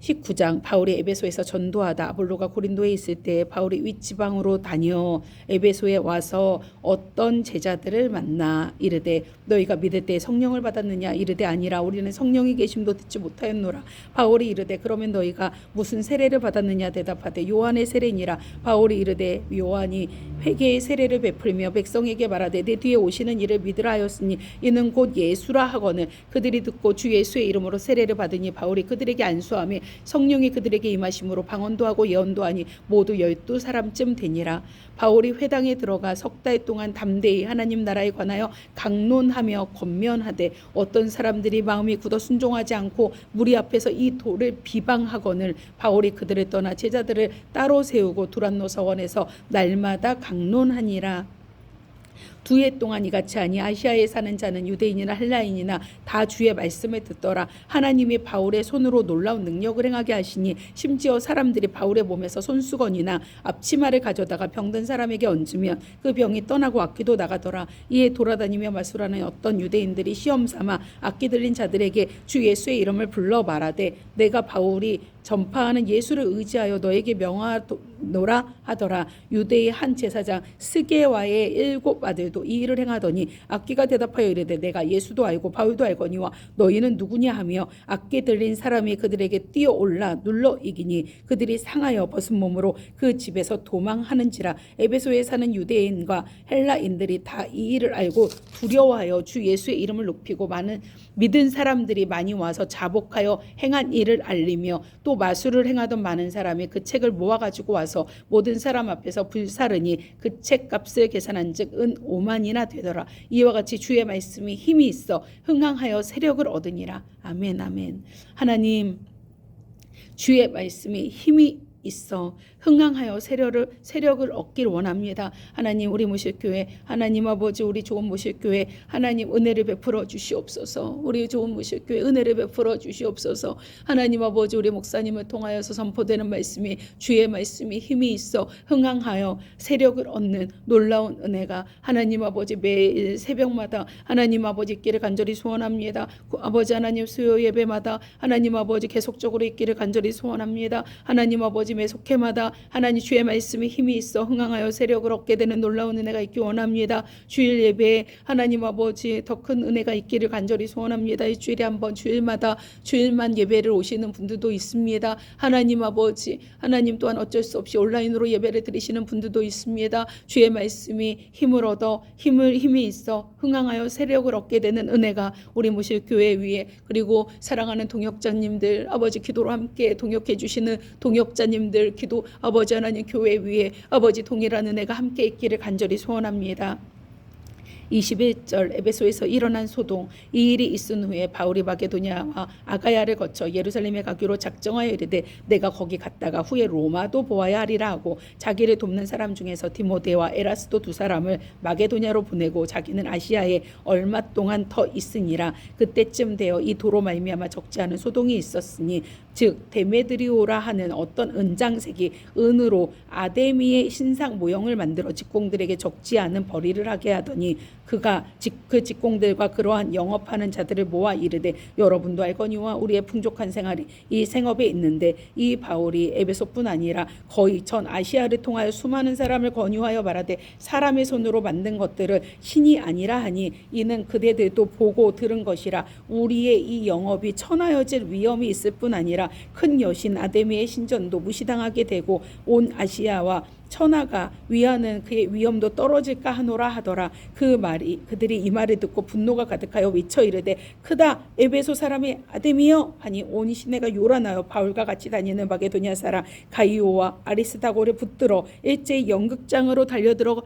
19장 바울이 에베소에서 전도하다 아볼로가 고린도에 있을 때 바울이 윗지방으로 다녀 에베소에 와서 어떤 제자들을 만나 이르되 너희가 믿을 때 성령을 받았느냐 이르되 아니라 우리는 성령이 계심도 듣지 못하였노라. 바울이 이르되 그러면 너희가 무슨 세례를 받았느냐 대답하되 요한의 세례니라. 바울이 이르되 요한이 회개의 세례를 베풀며 백성에게 말하되 내 뒤에 오시는 이를 믿으라 하였으니 이는 곧 예수라 하거늘 그들이 듣고 주 예수의 이름으로 세례를 받으니 바울이 그들에게 안수하며 성령이 그들에게 임하심으로 방언도 하고 예언도 하니 모두 12사람쯤 되니라. 바울이 회당에 들어가 석 달 동안 담대히 하나님 나라에 관하여 강론하며 권면하되 어떤 사람들이 마음이 굳어 순종하지 않고 무리 앞에서 이 도를 비방하거늘 바울이 그들을 떠나 제자들을 따로 세우고 두란노 서원에서 날마다 강론하니라. 2해 동안 이같이 하니 아시아에 사는 자는 유대인이나 헬라인이나 다 주의 말씀을 듣더라. 하나님이 바울의 손으로 놀라운 능력을 행하게 하시니 심지어 사람들이 바울의 몸에서 손수건이나 앞치마를 가져다가 병든 사람에게 얹으면 그 병이 떠나고 악귀도 나가더라. 이에 돌아다니며 마술하는 어떤 유대인들이 시험 삼아 악귀 들린 자들에게 주 예수의 이름을 불러 말하되 내가 바울이 전파하는 예수를 의지하여 너에게 명하노라 하더라. 유대의 한 제사장 스게와의 7 아들도 이 일을 행하더니 악귀가 대답하여 이르되 내가 예수도 알고 바울도 알거니와 너희는 누구냐 하며 악귀 들린 사람이 그들에게 뛰어올라 눌러 이기니 그들이 상하여 벗은 몸으로 그 집에서 도망하는지라. 에베소에 사는 유대인과 헬라인들이 다 이 일을 알고 두려워하여 주 예수의 이름을 높이고 많은 믿은 사람들이 많이 와서 자복하여 행한 일을 알리며 또 마술을 행하던 많은 사람이 그 책을 모아가지고 와서 모든 사람 앞에서 불사르니 그 책값을 계산한즉 은 5만이나 되더라. 이와 같이 주의 말씀이 힘이 있어 흥황하여 세력을 얻으니라. 아멘. 아멘. 하나님 주의 말씀이 힘이 있어 흥황하여 세력을 얻길 원합니다. 하나님 우리 모실교회 하나님 아버지 우리 좋은 모실교회 하나님 은혜를 베풀어 주시옵소서. 우리 좋은 모실교회 은혜를 베풀어 주시옵소서. 하나님 아버지 우리 목사님을 통하여서 선포되는 말씀이 주의 말씀이 힘이 있어 흥황하여 세력을 얻는 놀라운 은혜가 하나님 아버지 매일 새벽마다 하나님 아버지 있기를 간절히 소원합니다. 아버지 하나님 수요 예배마다 하나님 아버지 계속적으로 있기를 간절히 소원합니다. 하나님 아버지 매 속회마다 하나님 주의 말씀이 힘이 있어 흥황하여 세력을 얻게 되는 놀라운 은혜가 있기 원합니다. 주일 예배에 하나님 아버지 더 큰 은혜가 있기를 간절히 소원합니다. 일주일에 한번 주일만 예배를 오시는 분들도 있습니다. 하나님 아버지 하나님 또한 어쩔 수 없이 온라인으로 예배를 드리시는 분들도 있습니다. 주의 말씀이 힘을 얻어 힘이 있어 흥황하여 세력을 얻게 되는 은혜가 우리 모실교회 위에 그리고 사랑하는 동역자님들 아버지 기도로 함께 동역해 주시는 동역자님들 기도 아버지 하나님 교회 위에 아버지 동일한 은혜가 함께 있기를 간절히 소원합니다. 21절 에베소에서 일어난 소동. 이 일이 있은 후에 바울이 마게도냐와 아가야를 거쳐 예루살렘에 가기로 작정하여 이르되 내가 거기 갔다가 후에 로마도 보아야 하리라 하고 자기를 돕는 사람 중에서 디모데와 에라스도 2사람을 마게도냐로 보내고 자기는 아시아에 얼마 동안 더 있으니라. 그때쯤 되어 이 도로 말미암아 적지 않은 소동이 있었으니 즉 데메드리오라 하는 어떤 은장색이 은으로 아데미의 신상 모형을 만들어 직공들에게 적지 않은 벌이를 하게 하더니 그가 그 직공들과 그러한 영업하는 자들을 모아 이르되 여러분도 알거니와 우리의 풍족한 생활이 이 생업에 있는데 이 바울이 에베소뿐 아니라 거의 전 아시아를 통하여 수많은 사람을 권유하여 말하되 사람의 손으로 만든 것들을 신이 아니라 하니 이는 그대들도 보고 들은 것이라. 우리의 이 영업이 천하여질 위험이 있을 뿐 아니라 큰 여신 아데미의 신전도 무시당하게 되고 온 아시아와 천하가 위하는 그의 위엄도 떨어질까 하노라 하더라. 그들이 이 말을 듣고 분노가 가득하여 외쳐 이르되 크다 에베소 사람이 아데미여 하니 온 시내가 요란하여 바울과 같이 다니는 마게도냐 사람 가이오와 아리스다고를 붙들어 일제히 연극장으로 달려들어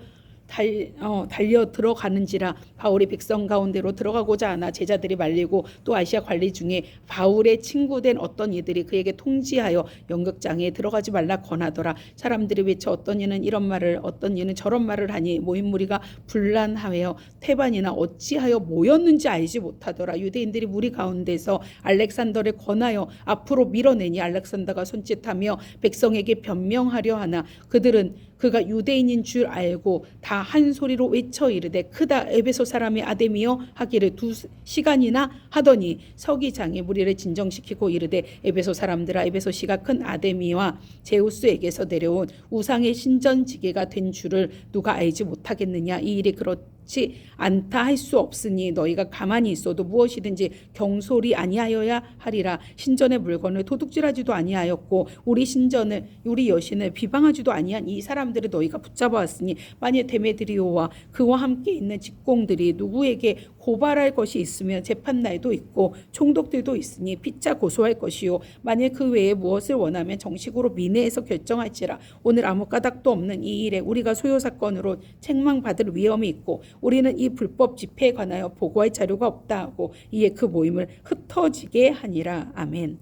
달려 들어가는지라. 바울이 백성 가운데로 들어가고자 하나 제자들이 말리고 또 아시아 관리 중에 바울의 친구된 어떤 이들이 그에게 통지하여 연극장에 들어가지 말라 권하더라. 사람들이 외쳐 어떤 이는 이런 말을 어떤 이는 저런 말을 하니 모인 무리가 분란하여 태반이나 어찌하여 모였는지 알지 못하더라. 유대인들이 무리 가운데서 알렉산더를 권하여 앞으로 밀어내니 알렉산더가 손짓하며 백성에게 변명하려 하나 그들은 그가 유대인인 줄 알고 다 한 소리로 외쳐 이르되 크다 에베소 사람의 아데미여 하기를 2시간이나 하더니 서기장이 무리를 진정시키고 이르되 에베소 사람들아 에베소시가 큰 아데미와 제우스에게서 내려온 우상의 신전지계가 된 줄을 누가 알지 못하겠느냐. 이 일이 그렇지 않다 할 수 없으니 너희가 가만히 있어도 무엇이든지 경솔이 아니하여야 하리라. 신전의 물건을 도둑질하지도 아니하였고 우리 여신을 비방하지도 아니한 이 사람들을 너희가 붙잡아왔으니 만일 데메드리오와 그와 함께 있는 직공들이 누구에게 고발할 것이 있으면 재판날도 있고 총독들도 있으니 피차 고소할 것이요 만일 그 외에 무엇을 원하면 정식으로 민회에서 결정할지라. 오늘 아무 까닭도 없는 이 일에 우리가 소요 사건으로 책망받을 위험이 있고 우리는 이 불법 집회에 관하여 보고할 자료가 없다 하고 이에 그 모임을 흩어지게 하니라. 아멘.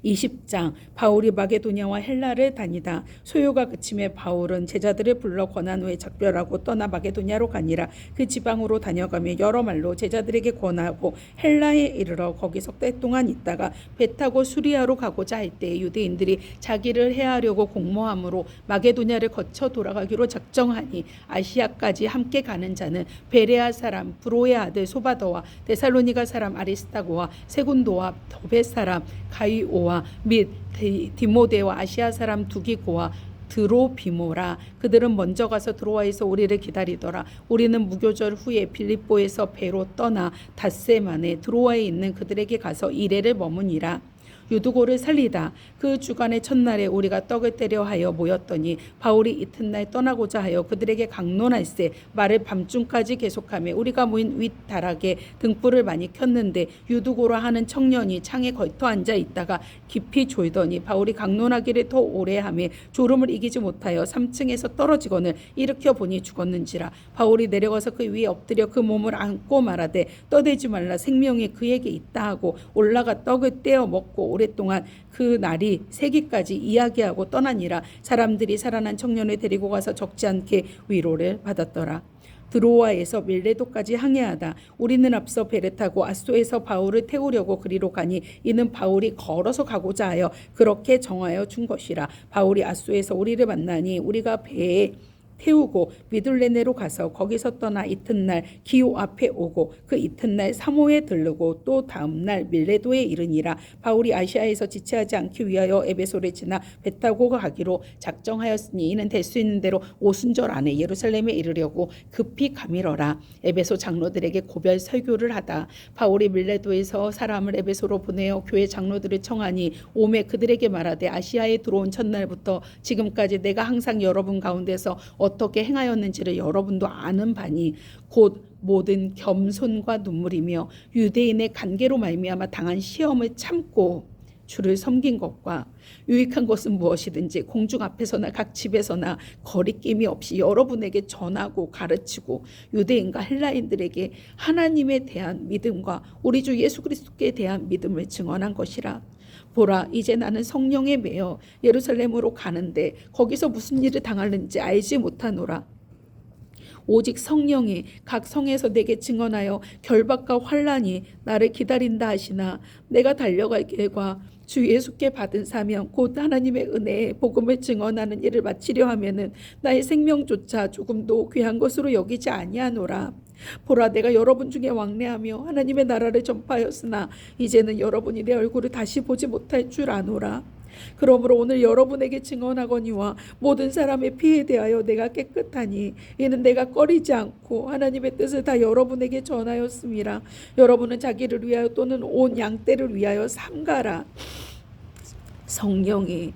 20장 바울이 마게도냐와 헬라를 다니다 소요가 그침에 바울은 제자들을 불러 권한 후에 작별하고 떠나 마게도냐로 가니라. 그 지방으로 다녀가며 여러 말로 제자들에게 권하고 헬라에 이르러 거기 석 달 동안 있다가 배 타고 수리아로 가고자 할 때 유대인들이 자기를 해하려고 공모함으로 마게도냐를 거쳐 돌아가기로 작정하니 아시아까지 함께 가는 자는 베레아 사람 브로의 아들 소바더와 데살로니가 사람 아리스타고와 세군도와 더베 사람 가이오와 및 디모데와 아시아 사람 두기고와 드로비모라. 그들은 먼저 가서 드로아에서 우리를 기다리더라. 우리는 무교절 후에 빌립보에서 배로 떠나 닷새만에 드로아에 있는 그들에게 가서 이레를 머무니라. 유두고를 살리다 그 주간의 첫날에 우리가 떡을 떼려 하여 모였더니 바울이 이튿날 떠나고자 하여 그들에게 강론할세 말을 밤중까지 계속하며 우리가 모인 윗다락에 등불을 많이 켰는데 유두고라 하는 청년이 창에 걸터 앉아 있다가 깊이 졸더니 바울이 강론하기를 더 오래 하며 졸음을 이기지 못하여 3층에서 떨어지거늘 일으켜 보니 죽었는지라. 바울이 내려가서 그 위에 엎드려 그 몸을 안고 말하되 떠들지 말라 생명이 그에게 있다 하고 올라가 떡을 떼어 먹고 오랫동안 그 날이 새기까지 이야기하고 떠나니라. 사람들이 살아난 청년을 데리고 가서 적지 않게 위로를 받았더라. 드로아에서 밀레도까지 항해하다 우리는 앞서 배를 타고 아소에서 바울을 태우려고 그리로 가니 이는 바울이 걸어서 가고자 하여 그렇게 정하여 준 것이라. 바울이 아소에서 우리를 만나니 우리가 배에 태우고 미둘레네로 가서 거기서 떠나 이튿날 기오 앞에 오고 그 이튿날 사모에 들르고 또 다음날 밀레도에 이르니라. 바울이 아시아에서 지체하지 않기 위하여 에베소를 지나 배 타고 가기로 작정하였으니 이는 될 수 있는 대로 오순절 안에 예루살렘에 이르려고 급히 가밀어라. 에베소 장로들에게 고별 설교를 하다 바울이 밀레도에서 사람을 에베소로 보내어 교회 장로들을 청하니 오매 그들에게 말하되 아시아에 들어온 첫날부터 지금까지 내가 항상 여러분 가운데서 어떻게 행하였는지를 여러분도 아는 바니 곧 모든 겸손과 눈물이며 유대인의 관계로 말미암아 당한 시험을 참고 주를 섬긴 것과 유익한 것은 무엇이든지 공중 앞에서나 각 집에서나 거리낌이 없이 여러분에게 전하고 가르치고 유대인과 헬라인들에게 하나님에 대한 믿음과 우리 주 예수 그리스도께 대한 믿음을 증언한 것이라. 보라 이제 나는 성령에 매여 예루살렘으로 가는데 거기서 무슨 일을 당하는지 알지 못하노라. 오직 성령이 각 성에서 내게 증언하여 결박과 환난이 나를 기다린다 하시나 내가 달려갈 길과 주 예수께 받은 사명 곧 하나님의 은혜에 복음을 증언하는 일을 마치려 하면은 나의 생명조차 조금도 귀한 것으로 여기지 아니하노라. 보라 내가 여러분 중에 왕래하며 하나님의 나라를 전파하였으나 이제는 여러분이 내 얼굴을 다시 보지 못할 줄 아노라. 그러므로 오늘 여러분에게 증언하거니와 모든 사람의 피에 대하여 내가 깨끗하니 이는 내가 꺼리지 않고 하나님의 뜻을 다 여러분에게 전하였음이라. 여러분은 자기를 위하여 또는 온 양떼를 위하여 삼가라. 성령이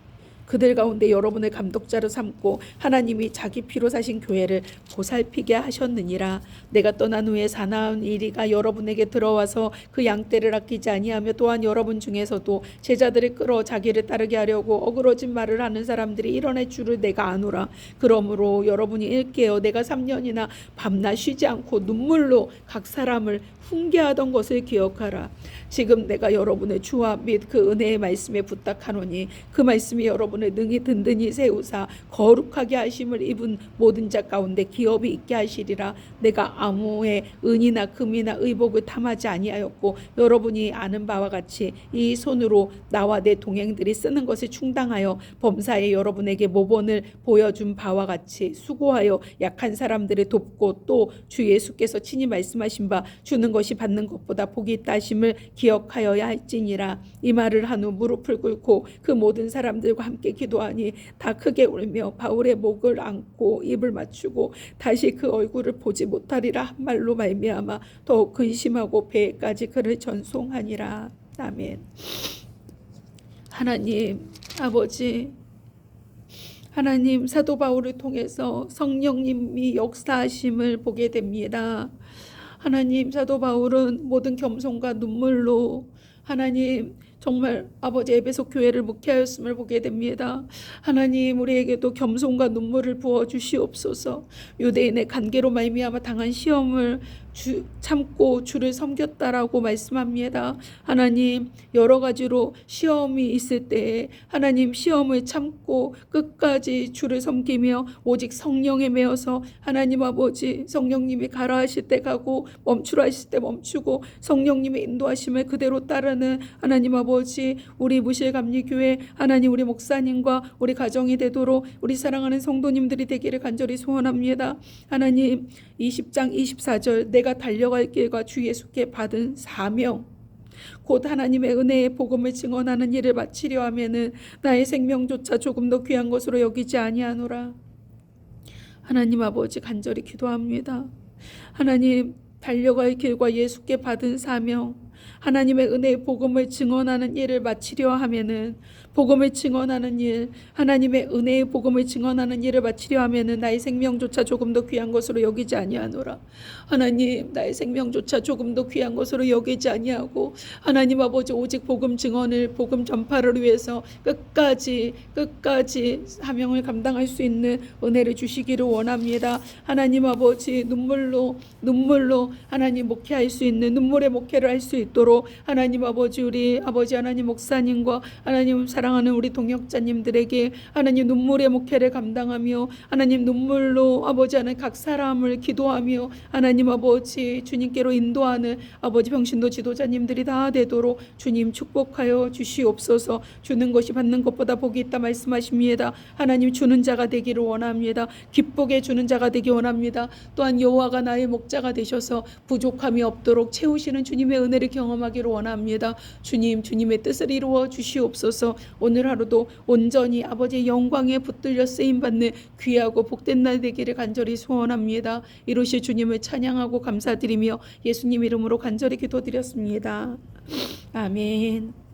그들 가운데 여러분을 감독자로 삼고 하나님이 자기 피로 사신 교회를 보살피게 하셨느니라. 내가 떠난 후에 사나운 이리가 여러분에게 들어와서 그 양떼를 아끼지 아니하며 또한 여러분 중에서도 제자들을 끌어 자기를 따르게 하려고 어그러진 말을 하는 사람들이 일어날 줄을 내가 아노라. 그러므로 여러분이 일깨어 내가 3년이나 밤낮 쉬지 않고 눈물로 각 사람을 훈계하던 것을 기억하라. 지금 내가 여러분의 주와 및 그 은혜의 말씀에 부탁하노니 그 말씀이 여러분을 능히 든든히 세우사 거룩하게 하심을 입은 모든 자 가운데 기업이 있게 하시리라. 내가 아무의 은이나 금이나 의복을 탐하지 아니하였고 여러분이 아는 바와 같이 이 손으로 나와 내 동행들이 쓰는 것을 충당하여 범사에 여러분에게 모본을 보여준 바와 같이 수고하여 약한 사람들을 돕고 또 주 예수께서 친히 말씀하신 바 주는 것이 받는 것보다 복이 있다 하심을 기억하여야 할지니라. 이 말을 한 후 무릎을 꿇고 그 모든 사람들과 함께 기도하니 다 크게 울며 바울의 목을 안고 입을 맞추고 다시 그 얼굴을 보지 못하리라 한 말로 말미암아 더욱 근심하고 배에까지 그를 전송하니라. 아멘. 하나님 아버지, 하나님 사도 바울을 통해서 성령님이 역사하심을 보게 됩니다. 하나님 사도 바울은 모든 겸손과 눈물로 하나님 정말 아버지 에베소 교회를 목회하였음을 보게 됩니다. 하나님 우리에게도 겸손과 눈물을 부어 주시옵소서. 유대인의 관계로 말미암아 당한 시험을 참고 주를 섬겼다라고 말씀합니다. 하나님 여러 가지로 시험이 있을 때에 하나님 시험을 참고 끝까지 주를 섬기며 오직 성령에 매어서 하나님 아버지 성령님이 가라 하실 때 가고 멈추라 하실 때 멈추고 성령님의 인도하심을 그대로 따르는 하나님 아버지 우리 무실감리교회 하나님 우리 목사님과 우리 가정이 되도록 우리 사랑하는 성도님들이 되기를 간절히 소원합니다. 하나님 20장 24절 내가 달려갈 길과 주 예수께 받은 사명 곧 하나님의 은혜의 복음을 증언하는 일을 마치려 하면은 나의 생명조차 조금 더 귀한 것으로 여기지 아니하노라. 하나님 아버지 간절히 기도합니다. 하나님 달려갈 길과 예수께 받은 사명 하나님의 은혜의 복음을 증언하는 일을 마치려 하면은 복음을 증언하는 일 하나님의 은혜의 복음을 증언하는 일을 마치려 하면은 나의 생명조차 조금 더 귀한 것으로 여기지 아니하노라. 하나님 나의 생명조차 조금 더 귀한 것으로 여기지 아니하고 하나님 아버지 오직 복음 증언을 복음 전파를 위해서 끝까지 사명을 감당할 수 있는 은혜를 주시기를 원합니다. 하나님 아버지 눈물로 하나님 목회할 수 있는 눈물의 목회를 할 수 있도록 하나님 아버지 우리 아버지 하나님 목사님과 하나님 사랑하는 우리 동역자님들에게 하나님 눈물의 목회를 감당하며 하나님 눈물로 아버지 하나님 각 사람을 기도하며 하나님 아버지 주님께로 인도하는 아버지 평신도 지도자님들이 다 되도록 주님 축복하여 주시옵소서. 주는 것이 받는 것보다 복이 있다 말씀하십니다. 하나님 주는 자가 되기를 원합니다. 기쁘게 주는 자가 되기 원합니다. 또한 여호와가 나의 목자가 되셔서 부족함이 없도록 채우시는 주님의 은혜를 경험하기를 원합니다. 주님 주님의 뜻을 이루어 주시옵소서. 오늘 하루도 온전히 아버지의 영광에 붙들려 쓰임받는 귀하고 복된 날 되기를 간절히 소원합니다. 이루실 주님을 찬양하고 감사드리며 예수님 이름으로 간절히 기도드렸습니다. 아멘.